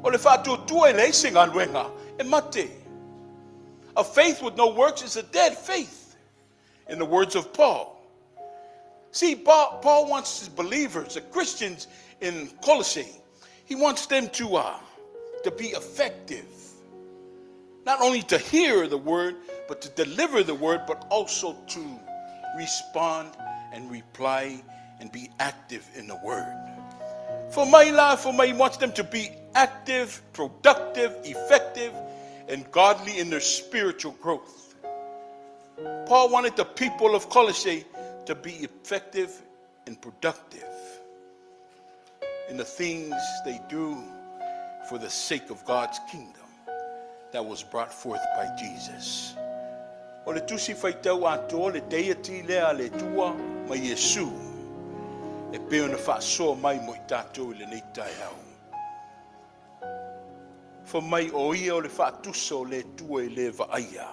Speaker 1: O le whātua e leise ngā luenga. E mate. A faith with no works is a dead faith. In the words of Paul. See, Paul wants his believers, the Christians in Colossae, he wants them to be effective. Not only to hear the word, but to deliver the word, but also to respond and reply and be active in the word. For my life, he wants them to be active, productive, effective, and godly in their spiritual growth. Paul wanted the people of Colossae to be effective and productive in the things they do for the sake of God's kingdom that was brought forth by Jesus. O le tusi whaitau ato le deity lea le tua mai Yesu. E peo na whaasoa mai mo i tātou le nei tai au. Fa mai o ia o le whaatusa o le tua i le vaaia.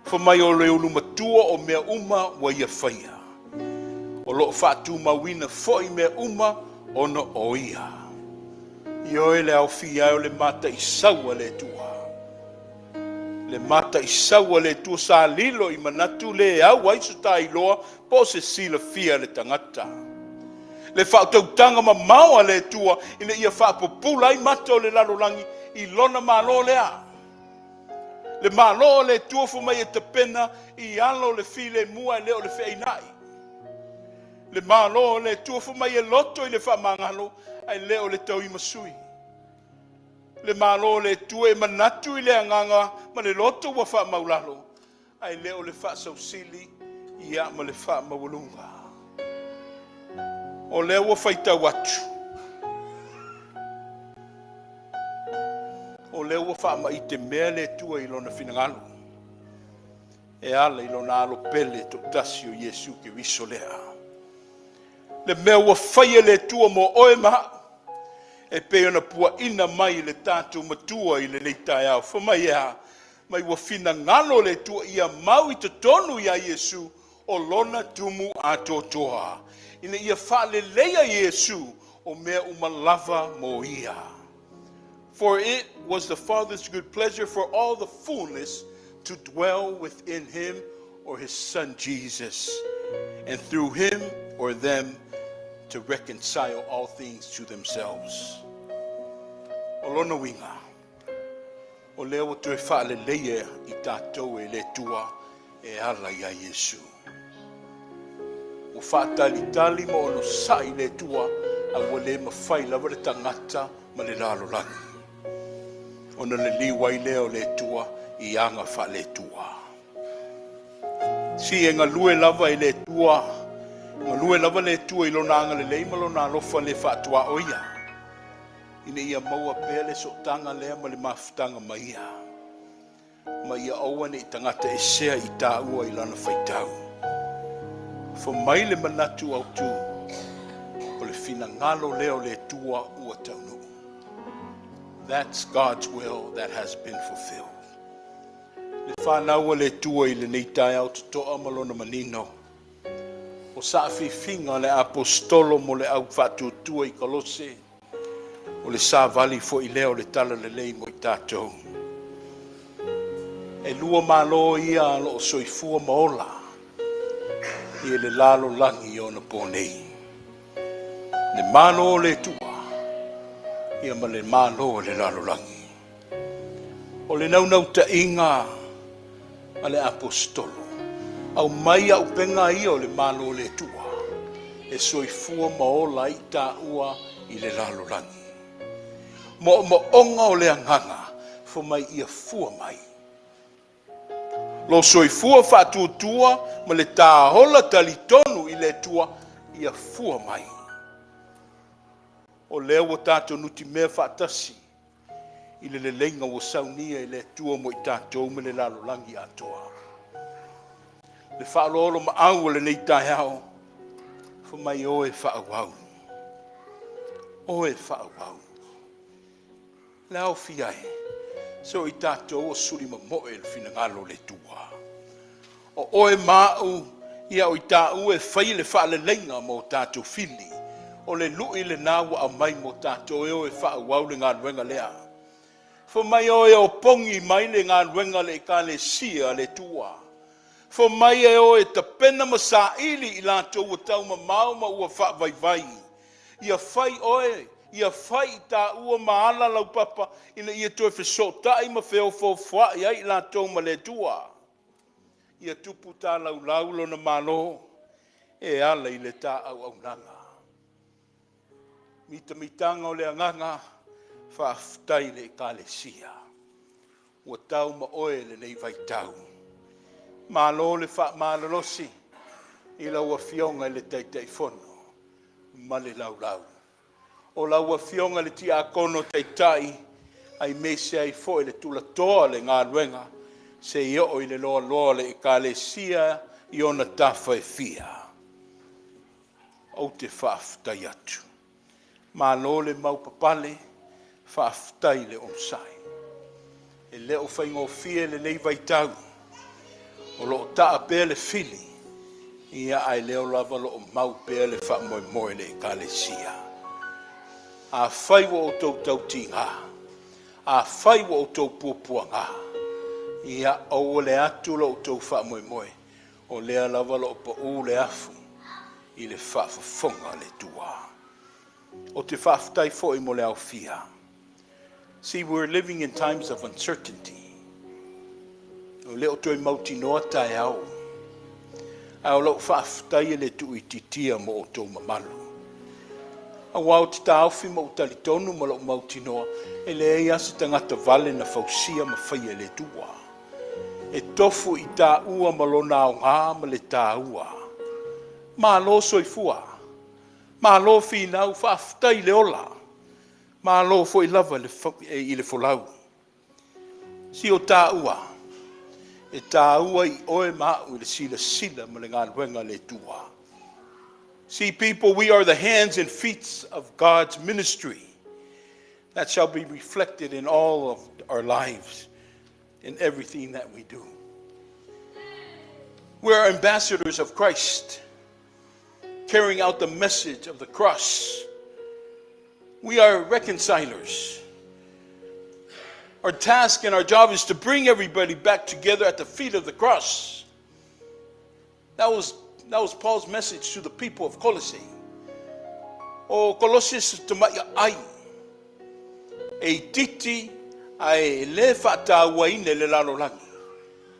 Speaker 1: Fa mai o le ulumatua o mea uma wa ia whaia. O lo whaatu mawina fo i mea uma o no o ia. I oe le au fia o le mata i saua le tua. Le mata i saua le tua sa lilo i manatu le au aisu ta iloa po se sila fia le tangata. Le whautautanga ma maua le tua ina ia whaapopula i mata o le lalolangi i lona malo lea. Le malo le tua fu mai e te pena i alo le file mua le o le whainai. Le malo le tua fu mai e loto i le whamangalo ai le o le tau i masui. Le malo le tua e manatu i le anganga ma le loto wa whamaulalo ai le o le whaasausili i a ma le whamawalunga. O lea ua whaitau atu. O lea ua whaama i te mea le tua i lona finagalo. E ala i lona alo pele to tasi o Yesu ke riso lea. Le mea ua whaia le tua mo oe maha. E peo na pua ina mai le tātou matua i le leitai au. Fa mai ea, mai ua finagalo le tua ia mau i te tonu ia Yesu o lona tumu atotoa. Ina ia whaalelea Yesu o mea umalava mo ia. For it was the Father's good pleasure for all the fullness to dwell within him or his Son Jesus, and through him or them to reconcile all things to themselves. O lona winga, o leo tu e whaale leie I tātou e le tua e ala ia Yesu. O whaatalitali mo ono sai le tua a wale mawhai lawa le tangata ma le lalo langi. Ona le liwai leo le tua I anga wha le tua. Si e ngā lue lava I le tua, ngā lue lava le tua I lona anga le leima lona alofa le whaatua oia. Ine ia maua pēr le sotanga lea ma le mafutanga ma ia. Ma ia aua ne I tangata e sea I tā ua I lana whaitau. Fo mai le manatu au tu, o le finagalo leo le tua ua taunuu. That's God's will that has been fulfilled. Le whānaua le tua I le neitai au totoa malona manino. O saafifinga le apostolo mo le au whatutua I Kolose. O le sāvali fo I leo le tala le lei mo I tātou. E lua malo ia lo o soifua maola. I le lalo langi I ona pōnei. Le malo le tua. Ia ma le malo le lalo langi. O le naunau ta inga a le apostolo. Au mai au penga ia o le malo le tua. E soifua maola I tā ua I le lalo langi. Mo onga o le anganga, fo mai ia fua mai. Lo soifua whatutua, ma le tāhola talitonu I le tua, ia fua mai. O leo o tātou nuti mea whaatasi, I le lenga o saunia I le tua mo I tātou me le lalo langi atoa. Le whaalolo ma au o le nei tai hao, fo mai oe whaawau. Oe whaawau. Lao fiai, so I tātou o suri ma moe le finagalo le tua. O oe mau, ia o I tāu e whai le whaale lenga mo tātou fili. O le lui le nāua a mai mo tātou e oe whaawau le ngā ruenga lea. Fo mai oe o pongi mai le ngā ruenga le ka le sia le tua. Fo mai e oe ta pena masa ili I lātou o tau ma mau ma ua wha vai vai. Ia whai oe, ia whai tā ua maala lau papa ina ia toe whesotai ma wheo fōwha ia I lātou ma le tua. Ia tupu tā lau laulo na malo e ala I le tā au au nanga. Mita mitanga o le anganga whaaftai le kālesia. Ua tau ma oe le nei vai tau. Malo le wha malalosi I lau a fionga le teitai fono. Ma le lau lau. O lau a fionga le tia akono teitai ai mese ai fo le tula toa le ngā ruenga se I o I le loa loa le kālesia I ona tafa e fia. O te whaaftai atu. Malo le mau papale whaaftai le onsai. E leo whaingo fia le nei vai tau. O lo taa pēr le fili. Ia ai leo lava lo mau pēr le wha moe moe le kālesia. A whai wa o tau tau ti ngā. A whai wa o tau pūpua ngā. Ia o le atu lo o tau wha moe moe. O lea lava lo pa u le afu. I le wha whafonga le tua. O te whaftai fo I mo le au fia. See, we're living in times of uncertainty. O leo toi mauti noa tai au. Au lau whaftai le tu I titia mo o tau mamalu. A wau te tauwhi mo o talitonu mo lau mauti noa. E le ea se tangata vale na fausia ma whaia le tua. E tofu I tā ua malona o ngā ma le tā ua. Ma lo soifua. Ma lo finau whaftai le ola. Ma lo fo I lava I le folau. Si o tā ua. E tā ua I oe mau I le sila ma le ngā ruenga le tua. See, people, we are the hands and feet of God's ministry. That shall be reflected in all of our lives, in everything that we do. We are ambassadors of Christ, carrying out the message of the cross. We are reconcilers. Our task and our job is to bring everybody back together at the feet of the cross. That was Paul's message to the people of Colossae. O Colossians tamai ai. E titi ai le whaatauaine le lalolangi.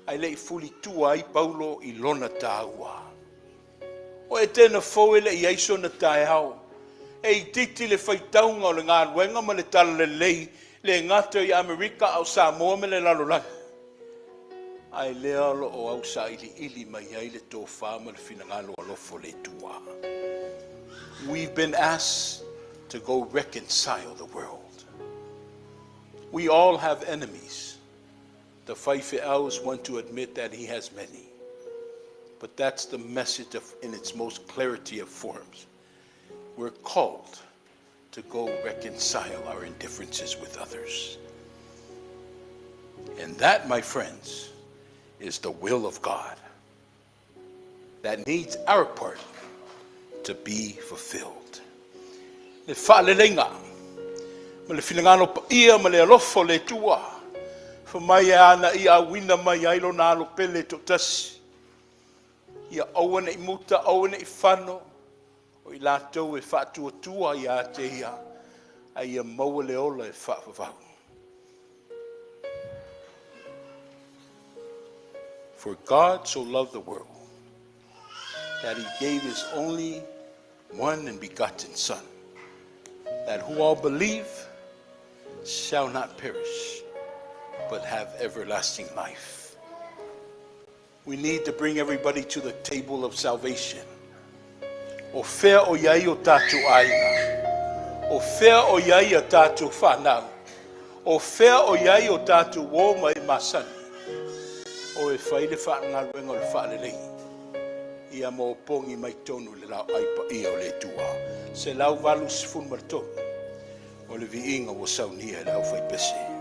Speaker 1: Ai le fuli tua ai Paulo I lona tāua. O Etena fōele I aiso na tae hao. E titi le whaitaunga o le ngā ruenga ma le tala le lei le ngata I Amerika au Samoa me le lalolangi. Ai lea lo o au sa ili mai ai le tō whāma le finagalo alofo le tua. We've been asked to go reconcile the world. We all have enemies. The Whaiwheaus want to admit that he has many. But that's the message in its most clarity of forms. We're called to go reconcile our indifferences with others. And that, my friends, is the will of God. That needs our part to be fulfilled. Le whaalelenga, ma le finagalo pa ia ma le alofo le tua, fa mai ana I awina mai ailo na alo pele to tasi. Ia awana I muta, awana I whano, o I lātou e whātua I a te ia, a ia maua le ola e whaafavau. For God so loved the world, that he gave his only one and begotten Son, that who all believe shall not perish, but have everlasting life. We need to bring everybody to the table of salvation. O fea o iai o tātou aina. O fea o iai o tātou whanau. O fea o iai o tātou wōma I masani. O e whaile whaangaruenga o le whaalelei. Ia mo pongi mai tonu le lau aipa ia o le tua. Se lau valu sifun martonu. O le viinga o saunia le au whaipese.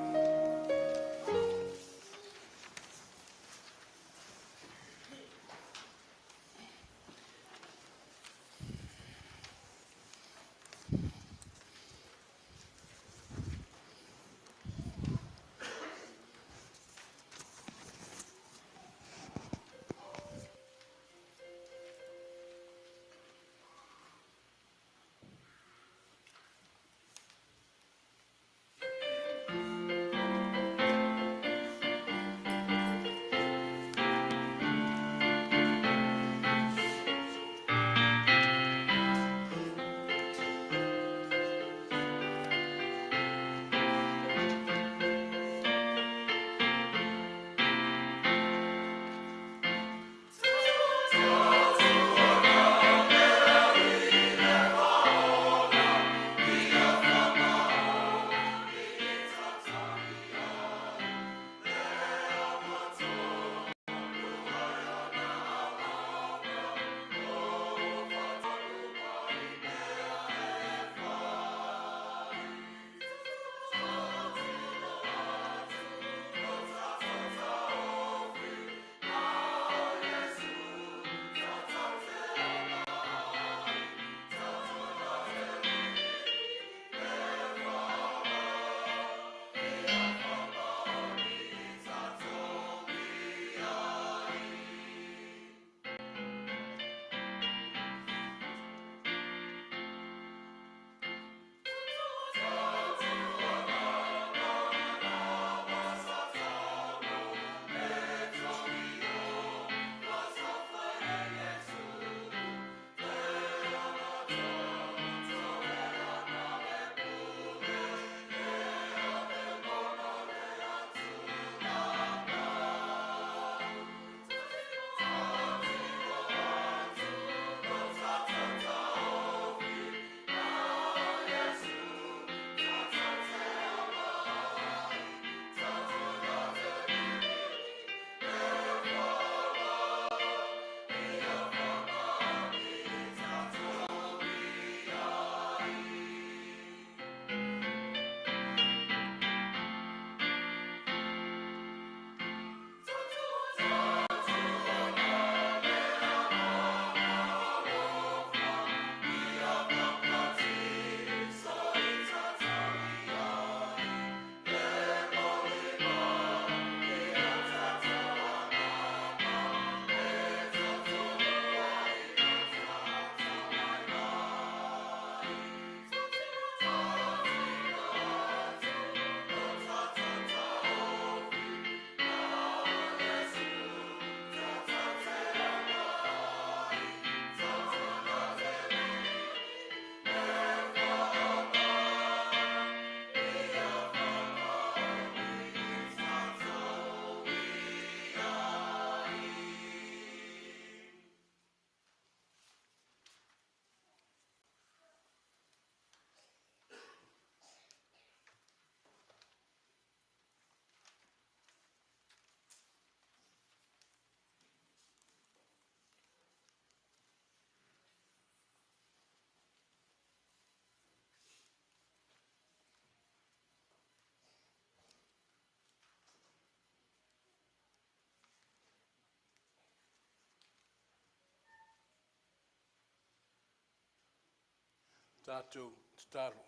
Speaker 1: Tātou taro.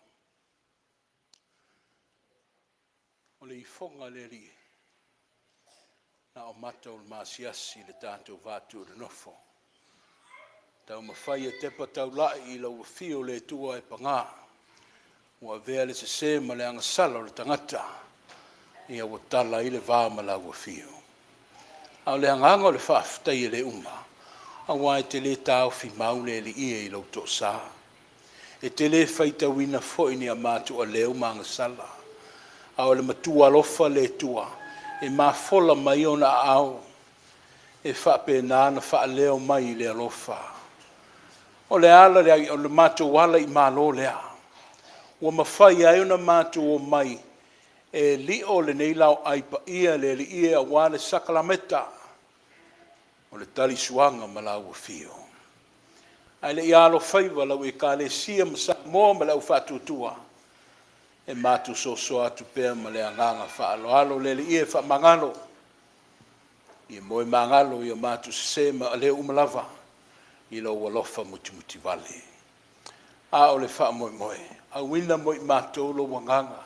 Speaker 1: O le ifonga le ri. Na o mata o le masiasi le tātou vātu le nofo. Tau mawhai e tepa tau lai i lau fio le tua e pangā. Ua vea le se ma le angasala o le tangata. Ia wa tala i le vāma la ua fio. Au le hanganga o le whaafitai e le uma. Awai te le tau fi maule le ia i lau to sa. E te le whaita wina fo ini a mātu a leo maanga sala. Au le matua lofa le tua. E mā fola mai ona au. E whape nāna wha leo mai le alofa. O le ala le o le mātu wala i mālo lea. Ua mawhai ai ona mātu o mai. E li o le neilau ai pa ia le li ia wale sakalameta. O le tali suanga malau o fio. Ai le ialo whaiva lau e ka le sia masa mō ma lau whatutua. E mātu so atu pēr ma le anganga whaalo alo le li ia wha mangalo. Ia moe mangalo ia mātu se ma le umalava. I lau walofa muti vale. A o le wha moe moe. A wina moe mātou lo wanganga.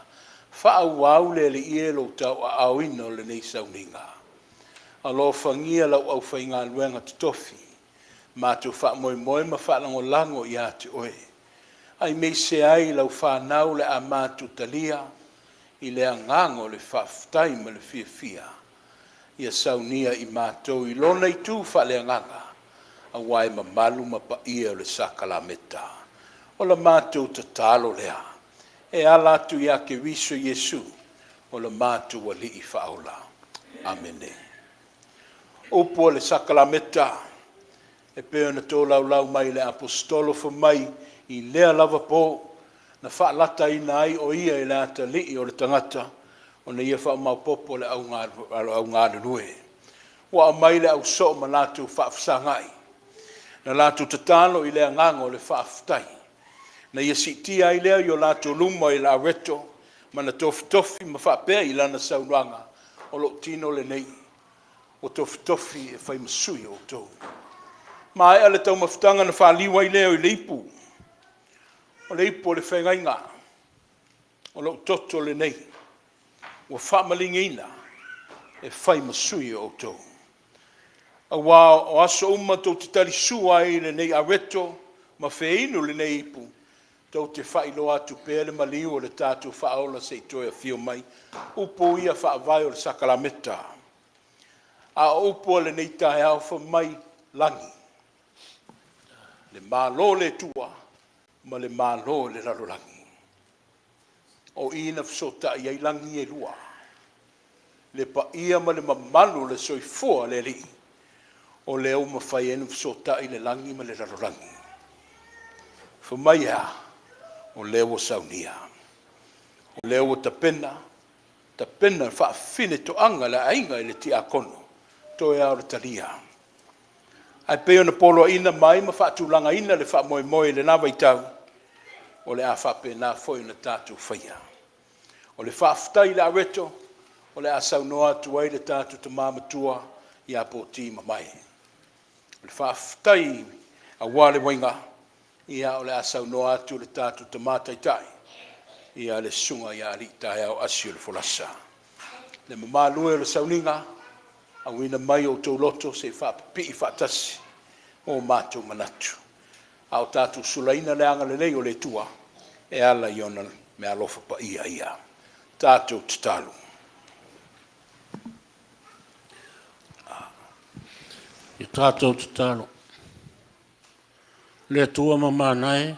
Speaker 1: Wha au au le li ia lo tau a au ino le nei sauninga. A lo whangia lau au whainga luenga tutofi. Mātou wha moe moe ma wha lango lango i ate oe. Ai mei se ai lau whanau le a mātou talia. I le angango le whaftai ma le fia. Ia saunia i mātou i lona i tū wha le anganga. A wai ma malu ma pa ia le sakalameta. O la mātou ta talo lea. E ala tu ia ke wiso Yesu. O la mātou wa li i whaola. Amene. Upo le sakalameta. E peo na tō lau mai le apostolo fa mai i lea lava po na whaalata ina ai o ia i le ata li o le tangata o na ia wha maupopo le au ngāru nue. Wa mai le au so ma lātou whaafisangai. Na lātou tatalo i lea ngango le whaafitai. Na ia sitia i lea i o lātou luma i la reto ma na tofi ma whaapea i lana saunuanga o lo tino le nei. O tofi e whai masui o tōu. Ma e ale tau mawhitanga na whaaliwa i leo i leipu. O leipu o le whaingainga. O lo toto le nei. O whaamalingeina e whai masui o tō. A wā o aso uma tau te tari sua i le nei areto ma whainu le nei ipu. Tau te whailo atu pēle ma liu o le tātou whaola se i toi a whio mai. Upo ia whaavai o le sakalameta. A upo le nei tae au mai langi. Le mālo le tua, ma le mālo le rarolangi. O ina fsota i ai langi e lua. Le pa ia ma le mamalu le soifua le li. O le au mawhai enu fsota i le langi ma le rarolangi. Whamai o leo saunia. O leo tapena whaafine to anga le ainga i le ti akono. Toe au le talia. Ai peo na polo ina mai ma whaatulanga ina le wha moe le nawa i tau. O le a whape na foi na tātou whaia. O le whaafitai le areto, o le a saunoa tuai le tātou ta māmatua i a pōti ma mai. O le whaafitai a wale wainga, ia o le a saunoa tu le tātou ta mātaitai. Ia le sunga i a rita au asio le folasa. Le mamalue o le sauninga, a wina mai o tau loto se whaapapi i whaatasi o mātou manatu. Au tātou sulaina le anga le lei o le tua e ala i ona me alofa pa ia. Tātou tatalu.
Speaker 3: I tātou tatalu. Le tua mamanae,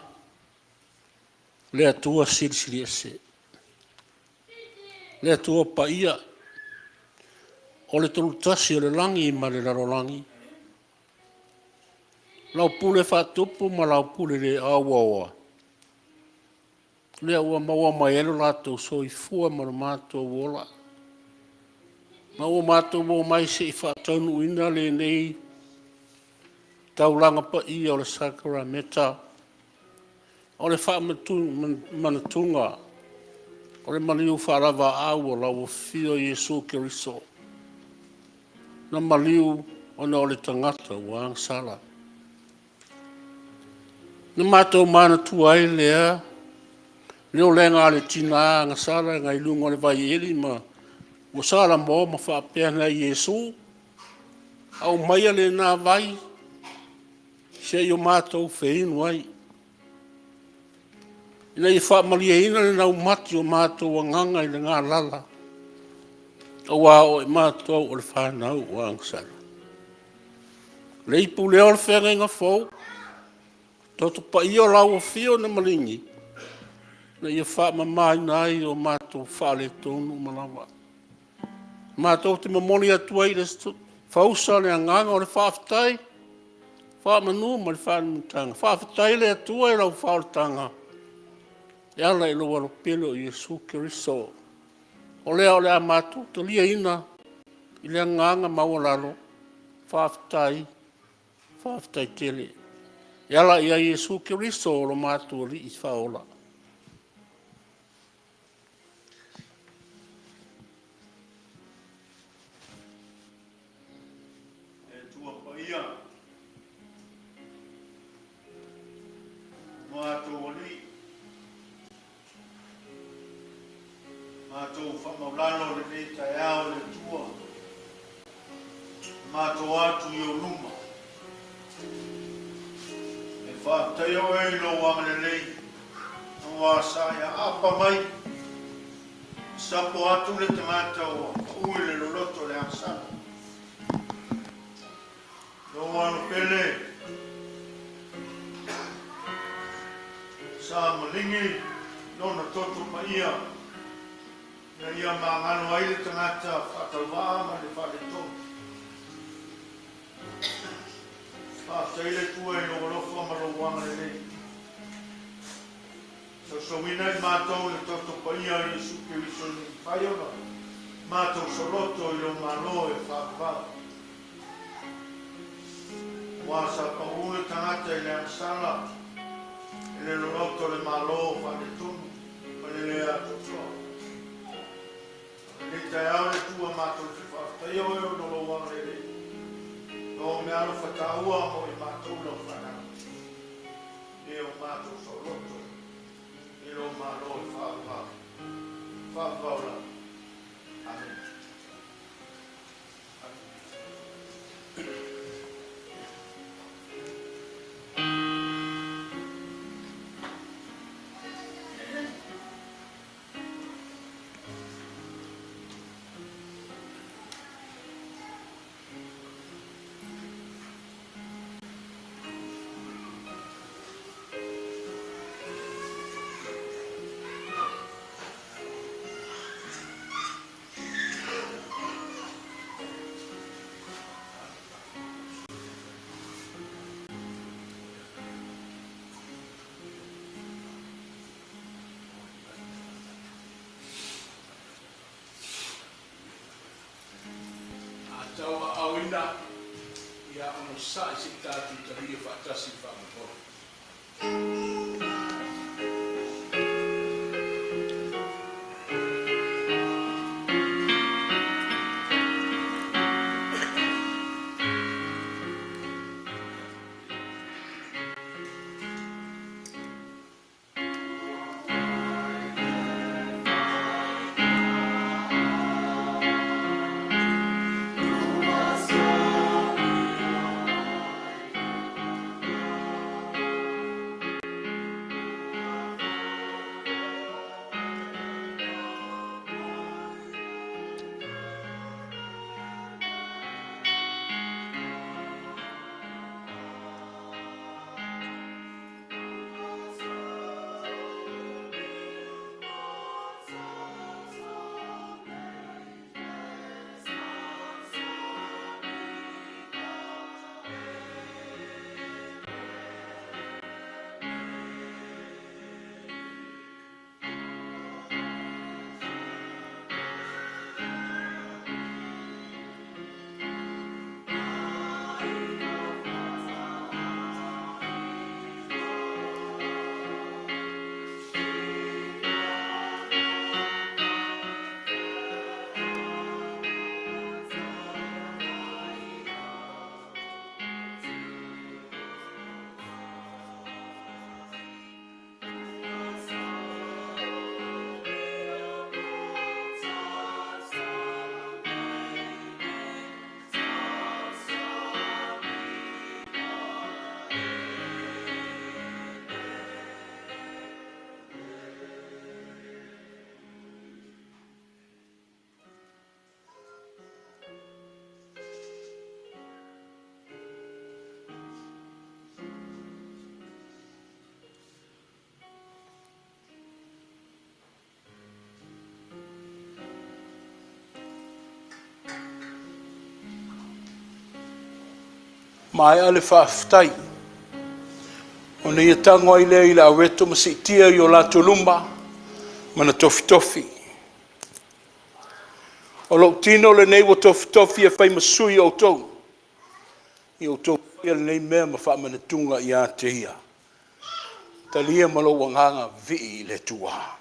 Speaker 3: le tua sirisiri ese. Le tua pa ia. O le tolutasi o le langi ma le rarolangi. Lau pule whatupu ma lau pule le awawa. Le awa maua mai elu lato so i fua ma le mātou wola. Maua mātou wo mai se i whataunu ina le nei. Taulanga pa ia o le sakalameta. O le whaamanatunga. O le maniu whaarawa awa lau o fio Yesu Keriso. Na maliu ona o le tangata wa ang sala. Na mātou mana tuai lea, leo lenga le tina ngā sala ngai lunga le vai eri ma o sala mo ma whaapea na Yesu, au maia le nā vai, se i o mātou wheinu ai. Ina i whaamalia ina le nau mati o mātou anganga i le ngā lala, au a o i mātou o le whanau o angsala. Le ipu leo le whenga inga fau, toto pa i o lau o fio na malingi, na ia whaamamai nai o mātou whaale tonu malawa. Mātou te mamoni atua i le whausa le anganga o le whaafitai, whaamanu ma le whaanutanga. Whaafitai le atua i lau whaoltanga. E ala i loa lo pelo i Jesu Kiriso. O lea o lea mātou te lia ina i le anganga maua whaafitai tele. E ala i a Jesu Kiriso lo mātou li i whaola.
Speaker 2: Mātou li. Mātou whamaulano le nei tai ao le tua. Mātou atu i o luma. E whaatai o e lo wangane nei. No wāsaya apa mai. Sapo atu le tamata o ui le loloto le asana. No wano pele. Sa malingi nona toto pa ia. Na ia maangano ai le tangata whatailuvaa ma le whaletonu. Whaatai le tua i logolofa ma lo wanga le nei. So wina i mātou le toto pa ia i suke wiso ni whaiona. Mātou soloto i lo malo e whaakavaa. Wasa pa ule tangata i le ansala. Le loloto le malo fa le tunu, ma le lea tutua. Le tai au le tua mātou te whaatai o eo no lo wang le le. No me alo whataua mo i mātou lo whanau. E o mātou so loto. E lo malo i whaakau. Whaakau la. Amen.
Speaker 1: Taua awina ia ono sa i si tātu taria whaatasi whaamapora. mai ale whaaftai. O ne ia tango ai lea i la aweto ma si tia i o la toluma, mana tofi tofi. O lo tino le nei wa tofi tofi e whai masui o tau. I o tau ia le nei mea ma wha mana tunga i a te ia. Talia malo wanganga vi le tua.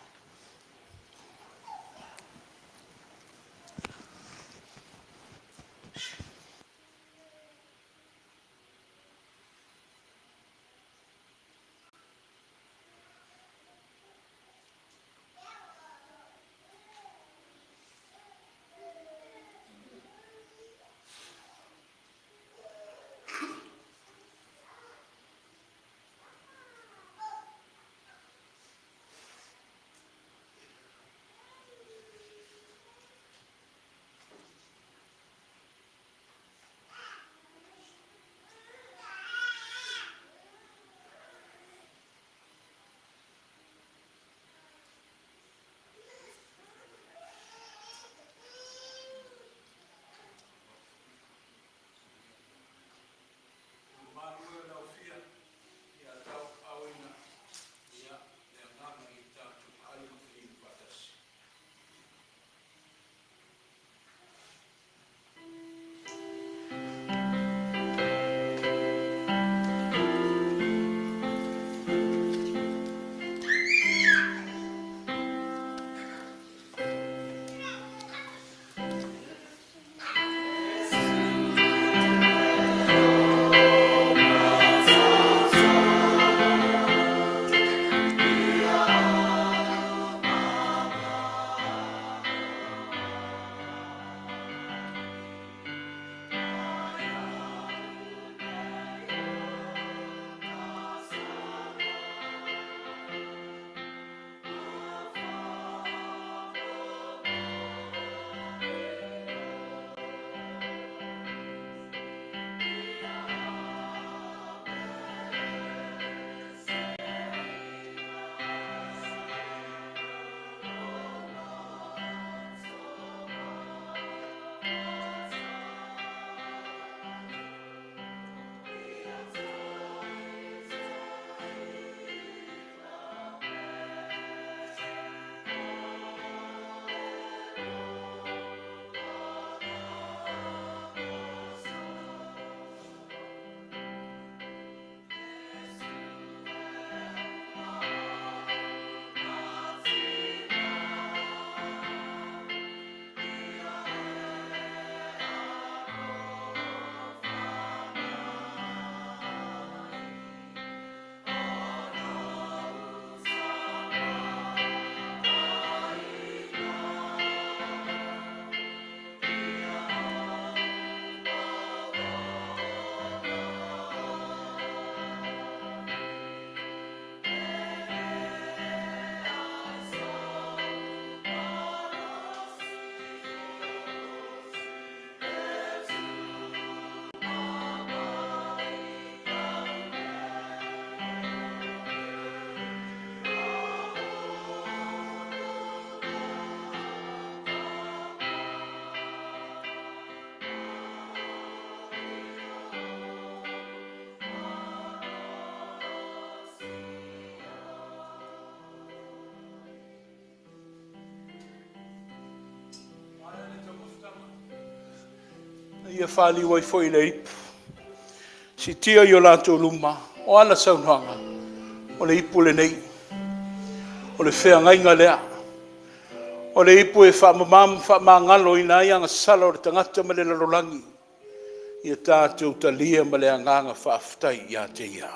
Speaker 1: Ia whali wai fwoi nei. Si tia i o lātou luma. O ana saunuanga. O le ipu le nei. O le whea ngainga lea. O le ipu e wha ina ianga sala o le tangata ma le larolangi. Ia tātou talia ma le anganga whaaftai ia te ia.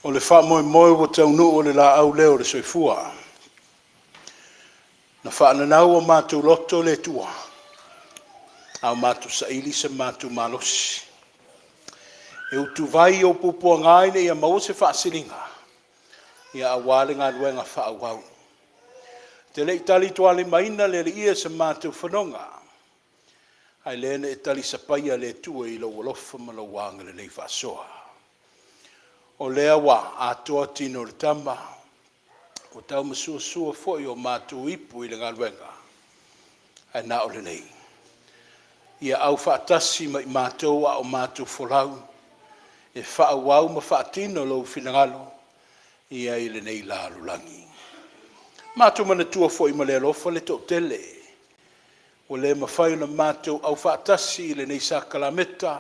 Speaker 1: O le wha moe o taunuu o le la au leo le soifua. Na wha ananau o mātou loto le tua. Au mātou saili sa mātou malosi. E utu vai o pupua ngai ne ia mau se wha silinga. ia awale ngā luenga whaawau. Te le itali tuale maina le ia sa mātou whanonga. Ai lene itali sa paia le tua i lo walofa ma lo wanga le nei whasoa. O lea wa Atua tino le tama, o tau masua foi o mātou ipu i le ngā luenga. Ai nā o le nei. Ia au whaatasi ma i mātou a o mātou folau, e whaawau ma whaatino lo finagalo, ia i le nei la lulangi. Mātou mana tua foi ma le alofa le tau tele, o le mawhai na mātou au whaatasi i le nei sa kalameta,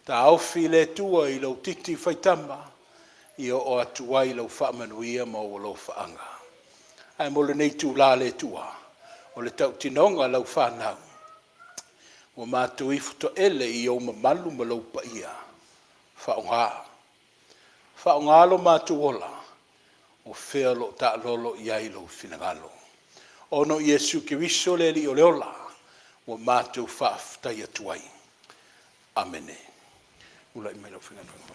Speaker 1: ta auwhi le tua i lau titi whaitama, i o atua i lau whaamanuia ma o lau whaanga. Ai mo le nei tu la le tua, o le tau tinonga lau whanau, o mātou i futo ele i o mamalu ma lau pa ia, whaonga. Whaonga lo mātou ola, o fea lo ta lolo iai lo finagalo. Ono Iesu Kiriso le li o leola, o mātou whaaftai atuai. Amene. Ula i mei lo finagalo.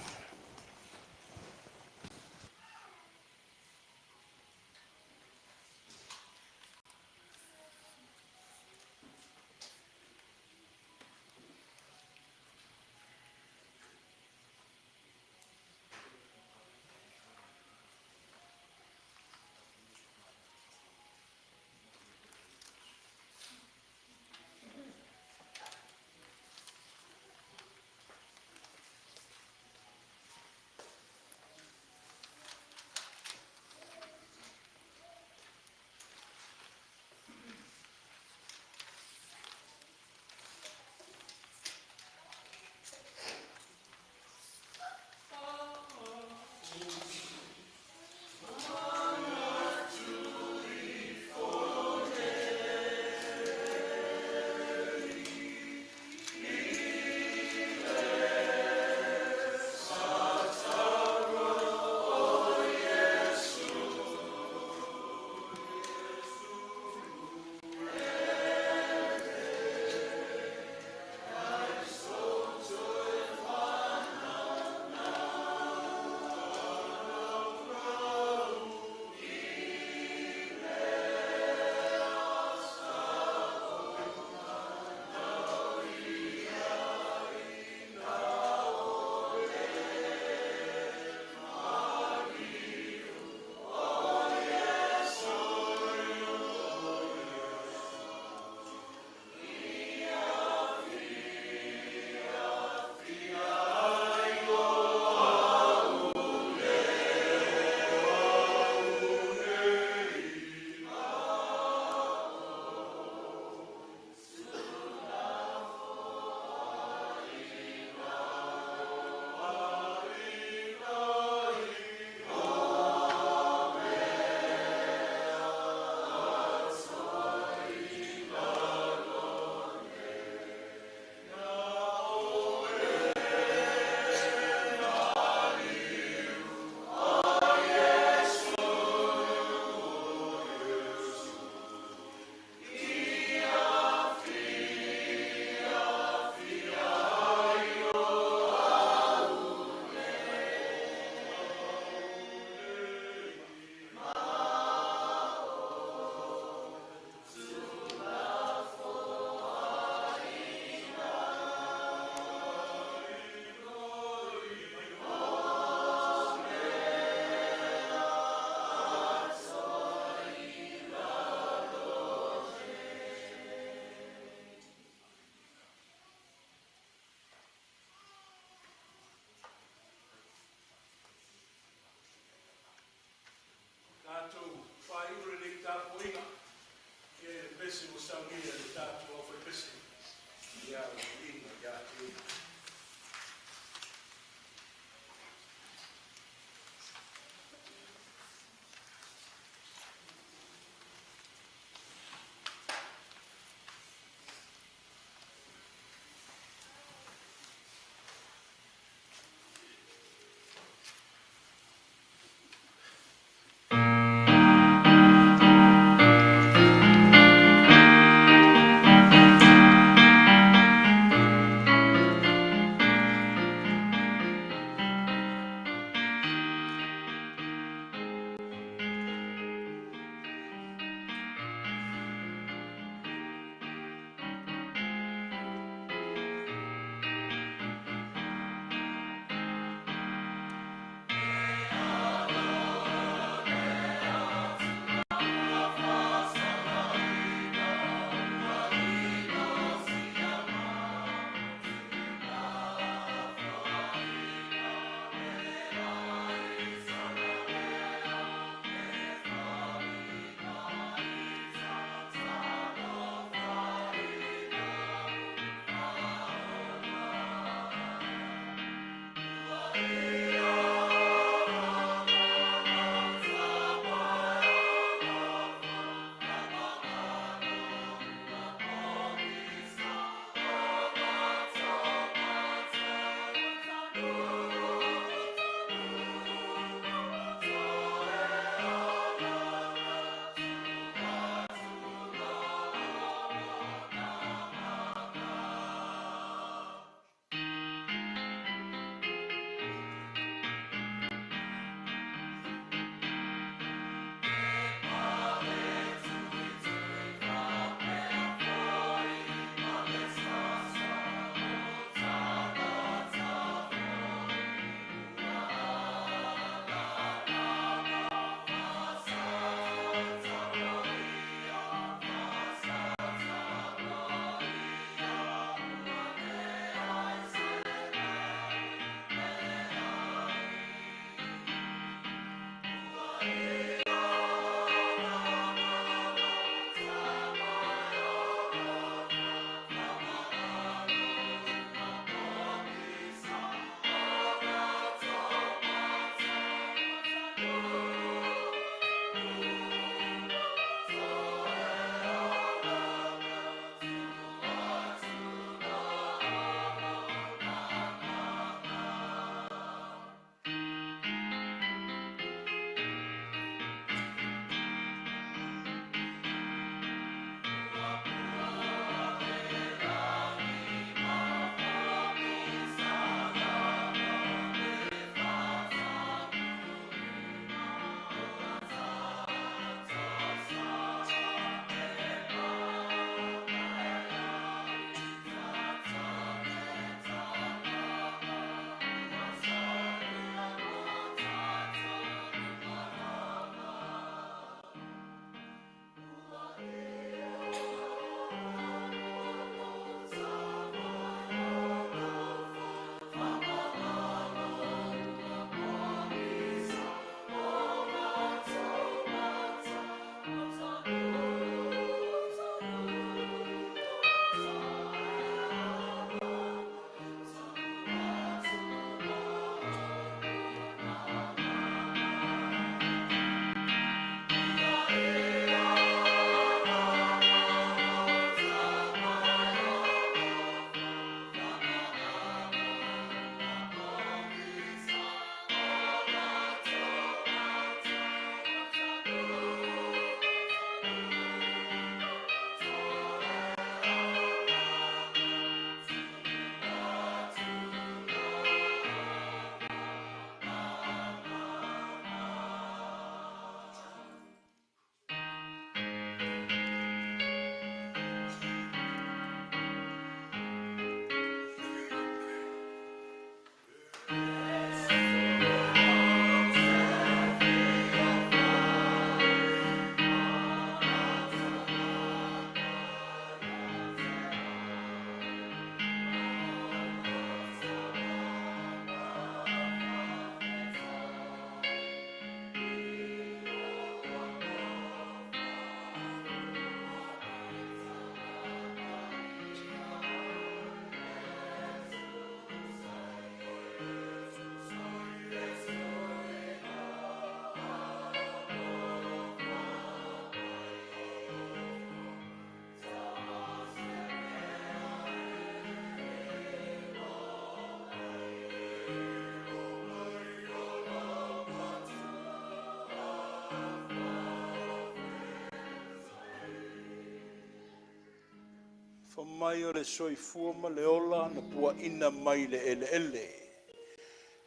Speaker 1: Mai o le soifua ma le ola na pua ina mai le ele ele.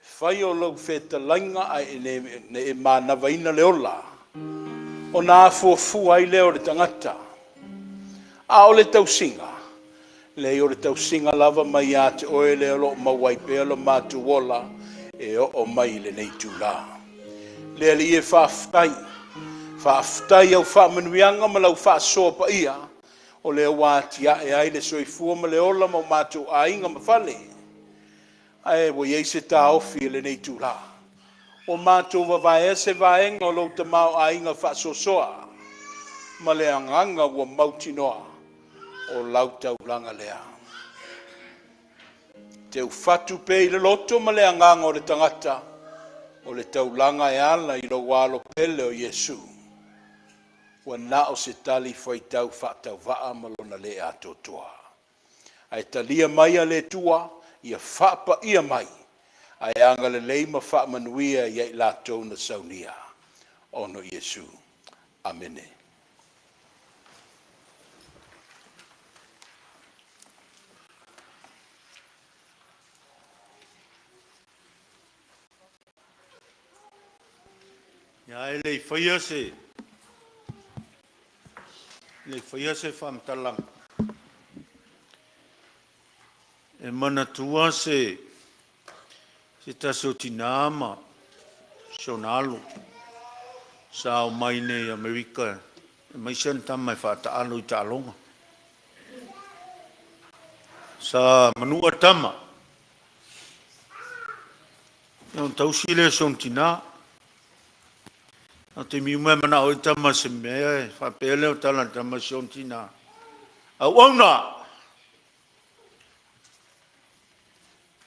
Speaker 1: Fai o lau whetalainga ai ne e mānawa ina le ola. O nā fuafua ai leo le tangata. A o le tausinga. Le o le tausinga lava mai a te oe le olo mawai pēlo mātu wola e o mai le nei tūlā. Le li e whaafutai. Whaafutai au whaamanuianga ma lau whaasoa pa ia. O le wātia e ai le soifua ma le ola ma mātu a inga ma whale. Ai wo iei se tā ofi le nei tūlā. O mātu wawai se vaenga o lau te mau a inga whaasosoa. Ma le anganga ua mauti noa o lau taulanga lea. Te ufatu pe i le loto ma le anganga o le tangata o le taulanga e ala i lo walo pele o Yesu. Wa na o se tali fai tau whaatau waa malona le a totoa. Ai talia mai a le tua, ia whaapa ia mai. Ai anga le leima wha manuia ia i lātou na saunia. Ono Yesu. Amene.
Speaker 4: Ia e lei whaia se. Le whaia se whamtalang. E mana tua se taso tinama, sonalo, sa o mai nei Amerika, e mai sen tamai whata alo i tālonga. Sa manua tama, e on tausile son tina, a te miumea mana o i tama se mea, whapele o tala tama son tina. Au auna!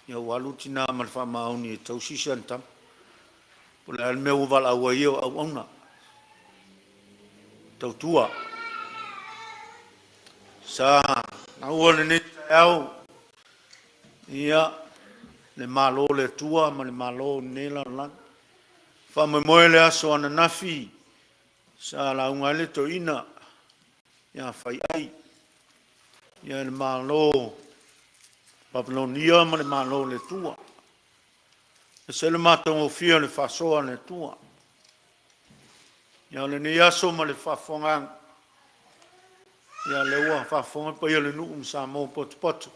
Speaker 4: Ia walu tina man fa mauni e tau sisan tam. Pole al meu wal au ia au auna. Tau tua. Sa na ua ne au. Ia le malo le tua ma le malo ne la la. Fa mo mo le aso ana nafi. Sa la unga le Toeaina. Ia fai ai. Ia le malo Babilonia ma le malo le tua. E se le mātou o fia le whasoa le tua. Ia le ne aso ma le whafongang. Ia le ua whafonga pa ia le nuu msa mō potu potu.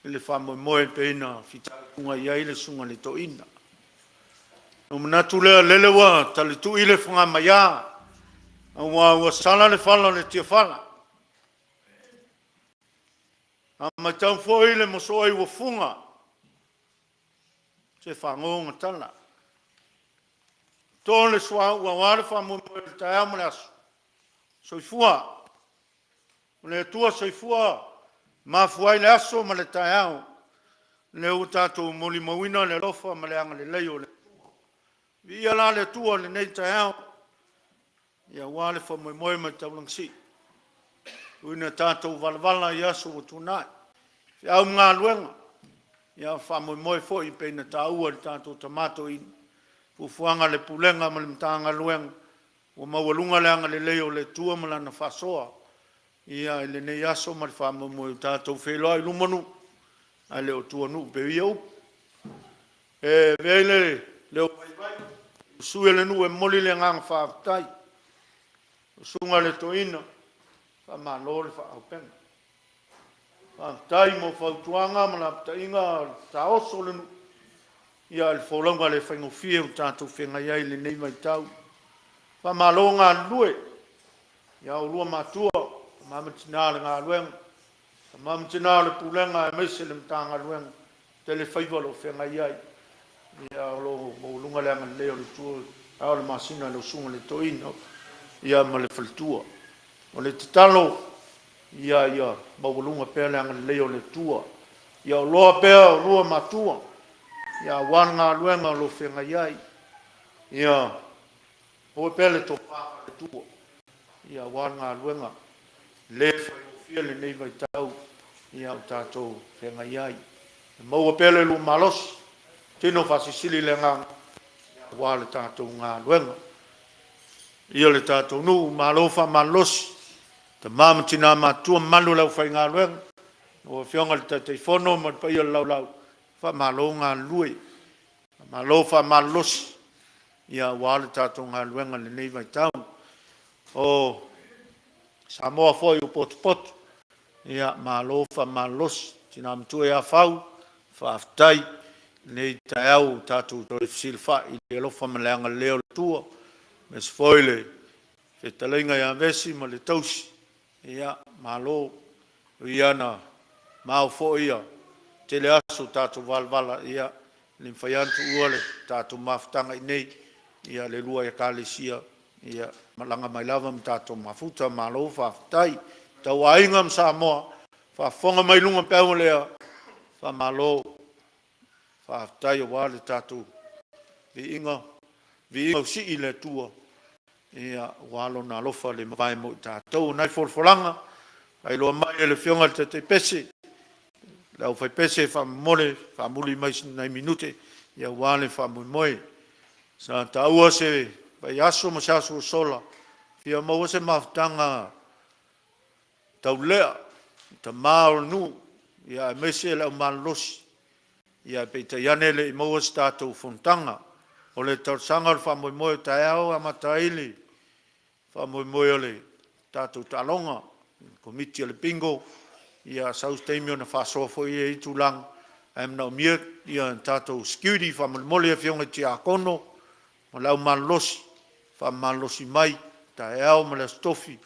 Speaker 4: E le whamoe moe peina whitakunga iai le sunga le Toeaina. No manatu lea lele wa ta le tu i le whanga maia. A ua sala le whala le tia whala. A mai tau fōi le moso ai ua funga. Se whangonga tala. Tō le swa ua wale whamoe moe le tae amare aso. Soifua. Le tua soifua. Mafuai le aso ma le tae au. Le u tātou moli mawina le lofa ma le anga le leio le tua. Via la le tua le nei tae au. Ia wale whamoe moe ma tau langsi. Uina tātou valvala i aso o tūnai. Au ngā luenga. Ia whamoe moe fo i peina tā ua le tātou tamato i. Fufuanga le pulenga ma le mtanga luenga. O mawalunga le anga le leo le tua ma lana whasoa. Ia le nei aso ma le whamoe moe tātou wheloa i lumanu. Ai leo tua nu pe iau. E veile leo pai. Usue le nu e moli le ngang whaatai. Usunga le Toeaina. Whamalo le whaapenga. Tai mo whautuanga ma la tainga ta oso le nu. Ia le whaulanga le whaingofia o tātou whenga iai le nei mai tau. Whamalo ngā lue. Ia o lua matua. Mamatina le ngā luenga. Mamatina le pulenga e meise le mtanga luenga. Te le whaivalo whenga iai. Ia o lo maulunga le anga leo le tua. Ao le masina le usunga le Toeaina. Ia ma le whaltua. O le titalo. Ia maulunga pēr le anga leo le tua. Ia o loa pēr o lua matua. Ia wanga luenga o lo whenga iai. Ia o pēr le topaka le tua. Ia wanga luenga. Le whaifia le nei vai tau. Ia o tātou whenga iai. Maua pēr le lu malos. Tino whasisili le ngang. Ia wā le tātou ngā luenga. Ia le tātou nu malofa malosi. Te mama tina matua malu lau whai ngā luenga. O whionga le te whono ma pa ia lau. Wha malo ngā lui. Malo wha malosi. Ia wale tātou ngā luenga le nei vai tau. O Samoa foi o potu. Ia malo wha malosi. Tina mtua ia whau. Wha aftai. Nei tai au tātou toi silfa. I le lofa maleanga leo le tua. Mes foile. Whetalinga ia vesi ma le tausi. Ia malo. Ia na. Mau fo ia. Tele aso tātou valvala ia. Le mwhaiantu uale tātou mawhtanga i nei. Ia le lua ia kālesia. Ia malanga mai lava ma tātou mafuta malo whaftai. Tau ainga ma Samoa. Whafonga mai lunga pēo lea. Wha malo. Whaftai o wale tātou. Vi inga usi i le tua. Ia walo na lofa le mawai mo tātou. Nai forfolanga. Ai loa mai e le whionga te pese. Lau fai pese wha muli mai nei minute. Ia wale wha moe. Sa taua se vai aso ma se aso sola. Fia maua se maftanga tau lea. Ta mao nu. Ia mese lau malosi. Ia peita iane le i maua se tātou fontanga. O le tau sanga wha moe tai au amataili. Wha moe le tātou talonga. Komiti le pingo. Ia saus teimio na whasoa fo ia i tulang. Aim na umia ia tātou security wha mole a whionga ti a kono. Ma lau malosi. Wha malosi mai. Ta e au ma le stofi.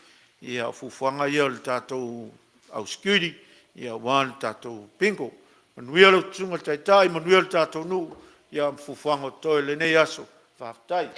Speaker 4: Ia fufuanga ia le tātou au security. Ia wan tātou pingo. Manuia le tunga taitai. Manuia le tātou nu. Ia fufuanga toe le nei aso. Whaftai.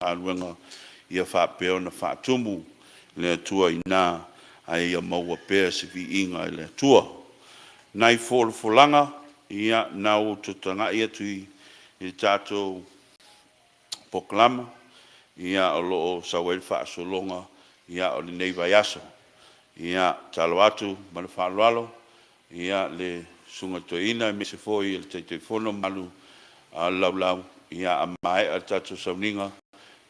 Speaker 2: aluenga ia whapeo na whatumu le Toeaina ai ia maua pēr se vi inga i le Atua. Nai folanga ia nau tutanga ia tui i tātou poklama ia o loo sawel whaasolonga ia o le nei vai aso. Ia talo atu ma le whaaloalo ia le sunga Toeaina me se foi i le tautailouvaa malu a laulau ia a mai a tātou sauninga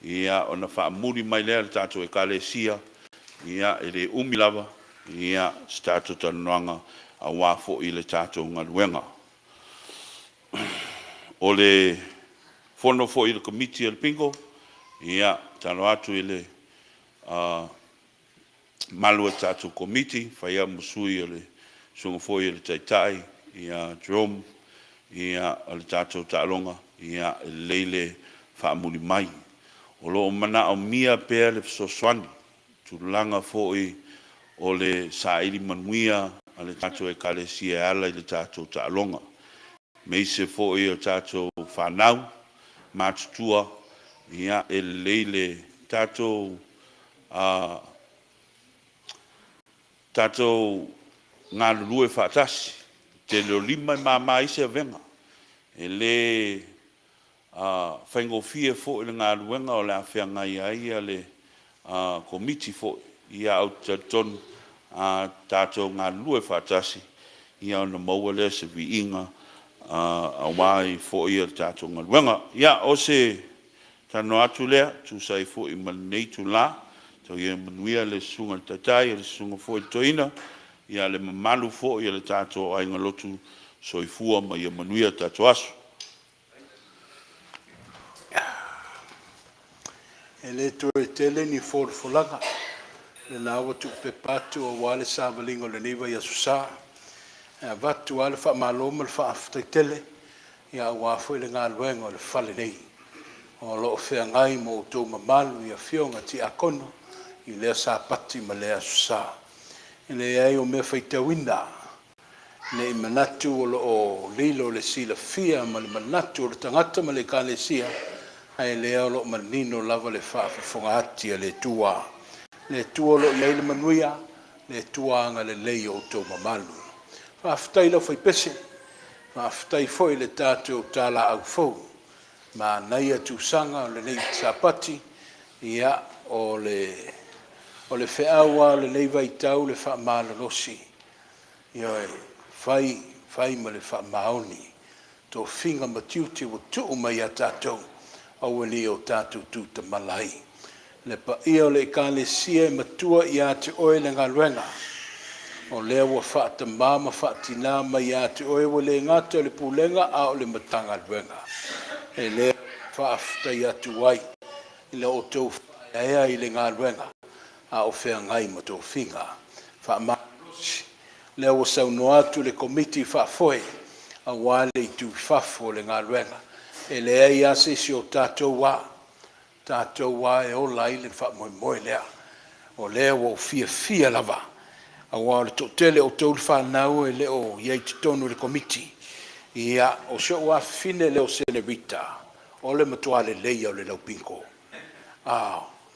Speaker 2: ia ona whaamuri mai lea le tātou e kalesia ia e le umilava ia tātou tanuanga a wafo i le tātou ngaluenga. O le fono fo i le komiti al pingo ia talo atu i le malu e tātou komiti whaia musui i le sunga fo i le taitai ia Jerome ia o le tātou tālonga, ia leile whaamuli mai. O lo mana o mia pēr le fsoswani, tūlanga fōi o le sairi manuia a le tātou e kalesia ala i le tātou tālonga. Mei se fōi o tātou whanau, mātutua, ia e leile tātou ngā lulue whaatasi, te leo lima i māma ise a venga. E le whaingofie fo i le ngā luenga o le awhia ngai ai a le komiti fo ia au tonu tātou ngā lulue whaatasi ia ona maua lea se vi inga a wai fo ia tātou ngā luenga. Ia o se tano atu lea, tu sai fo i manei tu la, tau ia manuia le sunga tatai, le sunga fo i Toeaina, ia le mamalu fo ia le tātou ai ngalotu soifua ma ia manuia tātou aso.
Speaker 1: E le tue tele ni folaga, le nawa tu pe patu o wale sa valingo le niwa ia susa, vatu wale wha maloma le wha aftai tele, ia wafo i le ngā luenga o le whale nei. O lo whea ngai mo tō mamalu ia whionga ti akono, i lea sa pati ma lea susa. I le ai o mea whaitawina, ne i manatu o lo o lilo le sila fia, ma le manatu o le tangata ma le kāle sia, ai lea o lo manino lava le whaafafonga ati a le tua. Le tua lo i le manuia, le tua anga le lei o tō mamalu. Whaaftai lau whaipese, whaaftai foi le tātou tāla au fau, ma naia tu sanga o le nei sapati, ia o le whiawa le nei vai tau le wha malalosi. Ia e whai ma le wha maoni, tō whinga matiuti o tuu mai a tātou, au ni o tātou tūta malai. Le pa ia o le kāle sia e matua i a te oe le ngā luenga. O lea wa whaata mama whaatina mai a te oe wa le ngata o le pūlenga a o le matanga luenga. E lea whaaftai atu wai, i le o tau whaea i le ngā luenga, a o whea ngai ma tō whinga. Whaamalosi, lea wa sauno atu le komiti whaafoe, a wale i tū whafo le ngā luenga. E lea i ase si o tātou wā e o lai le wha moe lea, o lea wa o fia lava, a wā le tōtele o tōu whanau e leo iei te tonu le komiti, ia o se o a fine leo senerita, o le matua le leia o le laupinko,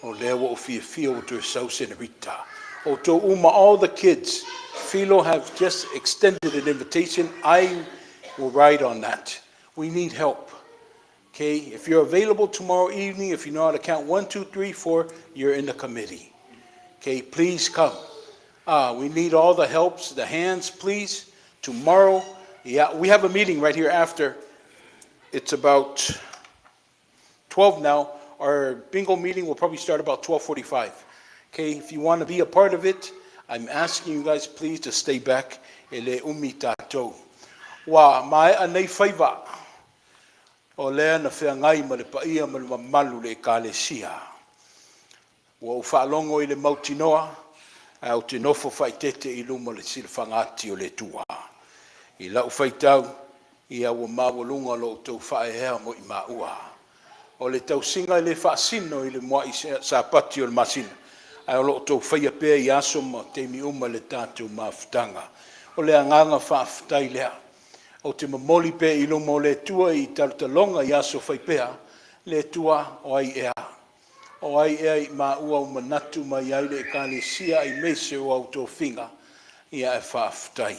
Speaker 1: o lea wa o fia o tōu sau senerita, o tōu uma all the kids, Philo have just extended an invitation, I will write on that, we need help. Okay, if you're available tomorrow evening, if you know how to count 1, 2, 3, 4, you're in the committee. Okay, please come. We need all the helps, the hands, please. Tomorrow, yeah, we have a meeting right here after. It's about 12 now. Our bingo meeting will probably start about 12:45. Okay, if you want to be a part of it, I'm asking you guys please to stay back. Ele umi tātou. Wa mai anei whaiva. O lea na whea ngai ma le paia ma le mamalu le kālesia. Wa u whaalongo i le mautinoa, au te nofo whaitete i luma le sila whangati o le tua. I lau whaitau, i au mawalunga lo tau whaehea mo i maua. O le tau singa i le whaasino i le mua i sa pati o le masina. Ai o lo tau whaia pēr i aso ma teimi uma le tātou mawhtanga. O le anganga whaaftai lea. O te mamoli pe i lomo le tua i talutalonga i aso whaipea, le tua o ai ea. O ai ea i maua o manatu mai ai le kālesia i mese o au tō whinga i a e whaaftai.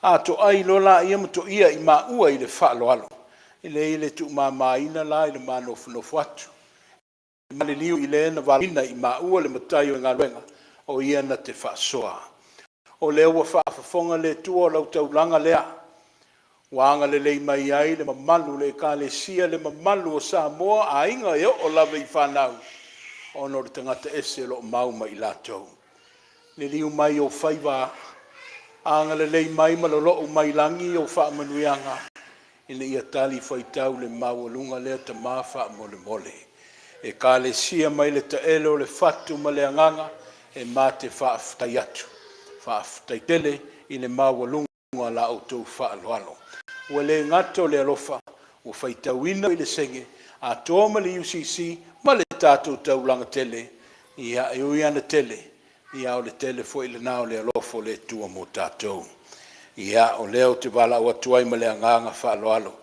Speaker 1: A to ai lola i amato ia i maua i le whaaloalo. I le tu mamaina la i le manofu atu. I male liu i le ena valina i maua le matai o ngā luenga o ia na te whaasoa. O lea ua whaafafonga le tua o lau taulanga lea. Wanga le lei mai ai le mamalu le kālesia le mamalu o Samoa a inga eo o lawe i whanau. O no le tangata ese lo mauma i lātou. Le liu mai o whaiva anga le lei mai malolo o mai langi o whaamanuianga. I le ia tali whaitau le mawalunga lea ta mawha mole mole. E kālesia mai le ta elo le whatu ma le anganga e mā te whaaftai atu. Whaaftai tele i le mawalunga la o tau whaaloalo. ua le gato le alofa ua faitauina i le sege atoa ma le UCC ma le tatou taulaga tele ia e ui ana tele ia o le tele foʻi lenā o le alofa o le atua mo tatou ia o lea o te valaau atu ai ma le agaga faaloalo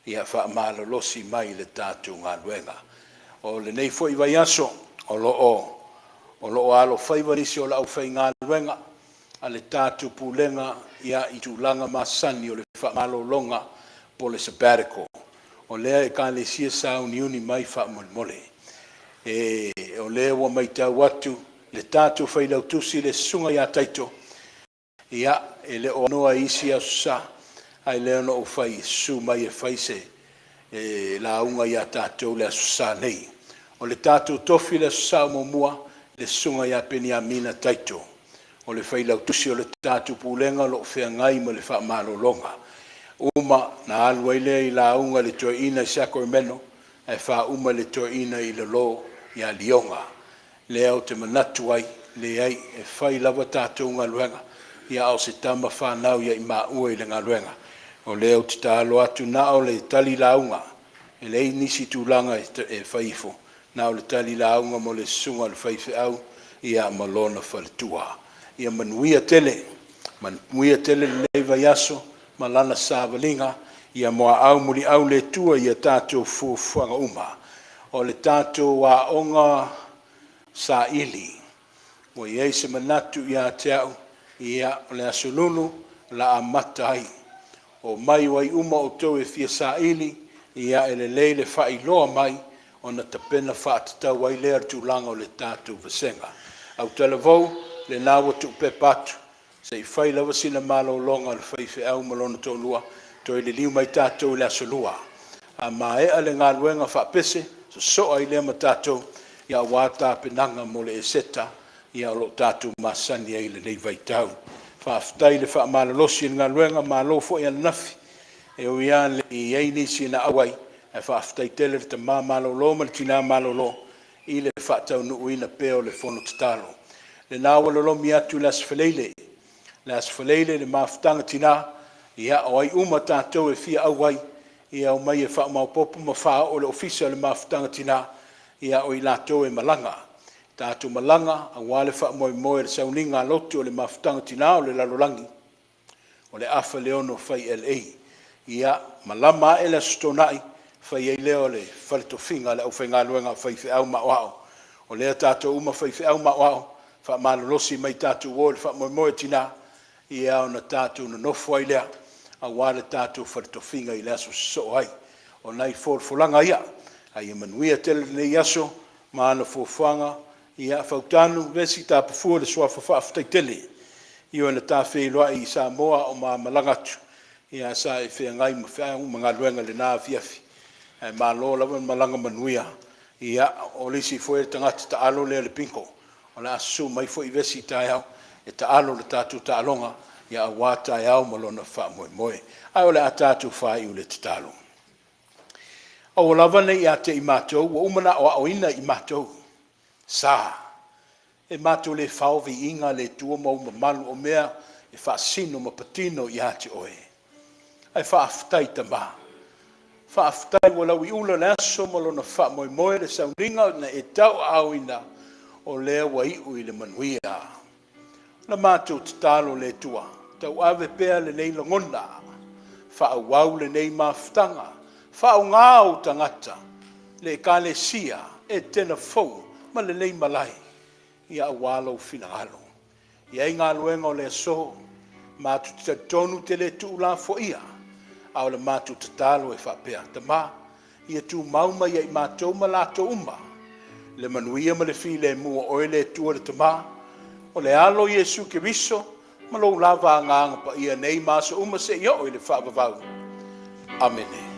Speaker 1: ia faamalolosi mai i le tatou galuega o lenei foʻi vai aso o loo alo faivanisi o le ʻaufaigaluega a le tatou pulega ia i tulaga masani o le faamalologa po le sabbatical o lea e kalesia sauniuni mai faamolemole o lea ua maitau atu le tatou failautusi le susuga iā taito ia e le o noa isi Aso Sa ai lea ona o fai su mai e fai se lauga iā tatou le Aso Sa nei o le tatou tofi le Aso Sa momua le susuga iā Peniamina taito o le failautusi o le tatou pulega loo feagai ma le faamalologa uma na alu ai lea i lauga le Toeaina i Sacramento e faauma le Toeaina i le lo iā Lionga lea o te manatu ai leai e fai lava tatou galuega ia o se tama whanau ia i maua i le galuega o lea o te talo atu na o le tali lauga e lei nisi tulaga e faifo na o le tali lauga mo le susuga le faifeau ia ma lona faletua ia manuia tele lelei vai aso ma lana savaliga ia mo aau muliau le tua ia tatou fuafuaga uma o le tatou aʻoga saʻili ua iai se manatu iā te aʻu ia o le asolulu la amata ai o mai wai uma o tou e fia saʻili ia e lelei le faailoa mai ona tapena faatatau ai lea le tulaga o le tatou vasega au talavou lenā ua tuupepa atu sei fai lava sina malologa o le faifeau ma lona toʻalua toe le liu mai tatou i le asolua a maeʻa le galuega faapese sosoʻa ai lea ma tatou ia auā tapenaga mo le eseta ia o loo tatou masani ai lenei vaitau faafetai le faamalolosi i le galuega malo foʻi ana nafi e o ia le ai nisi na au ai e faafetai tele le tamā malolo ma le tinā malolo i le faataunuuina pea o le fono tatalo lenā ua lolomi atu le asafaleile le mafutaga tinā ia o ai uma tatou e fia au ai ia o mai e faamaopopo ma faao le ofisa o le mafutaga tinā ia o i latou e malaga tatou malaga auā le faamoemoe le sauniga alotu o le mafutaga tinā o le lalolagi o le afa leono fai LA ia malama e le asotonaʻi fai ai lea o le faletofiga le ʻaufaigaluega faifeʻau maʻoaʻo o lea tatou uma faifeʻau maʻoaʻo faamalolosi mai tatou ua le faamoemoe tinā ia ona tatou nonofo ai lea auā le tatou faletofiga i le aso sosoo ai o nai folafolaga ia aia manuia tele lenei aso ma ana fuafuaga ia fautanu vesi tapufua le suafa faafetai tele ia ona tafeiloaʻi i Samoa o mamalaga atu ia sa e feagai ma feau ma galuega lenā afiafi e malo lava malaga manuia ia o le isi foi le tagata taalo lea le pinko o le aso mai foʻi vesi taeao e taalo le tatou taaloga ia auā taeao ma lona faamoemoe ae o le a tatou faiu le tatalo o lava nei iā te i matou ua uma na aʻoaʻoina i matou sa e matou le faoviiga le tua ma uma malu o mea e faasino ma patino iā te oe ae faafetai tamā faafetai ua lau i ula le aso ma lona faamoemoe le sauniga na e tauaauina o lea ua iʻu i le manuia na matou tatalo le tua tauave pea lenei logona faauau lenei mafutaga faaogā o tagata le ekalesia Etena fou ma lenei malai ia auā lou finagalo iai galuega o le aso matou tatonu te lē tuʻula foʻia a o le matou tatalo e faapea tamā ia tumau mai iai matou ma latou uma le manuia ma le filemua oe le tua le tamā o le alo Iesu Keriso ma lou lava agaga paia nei ma so uma seʻi oo i le faavavau amene.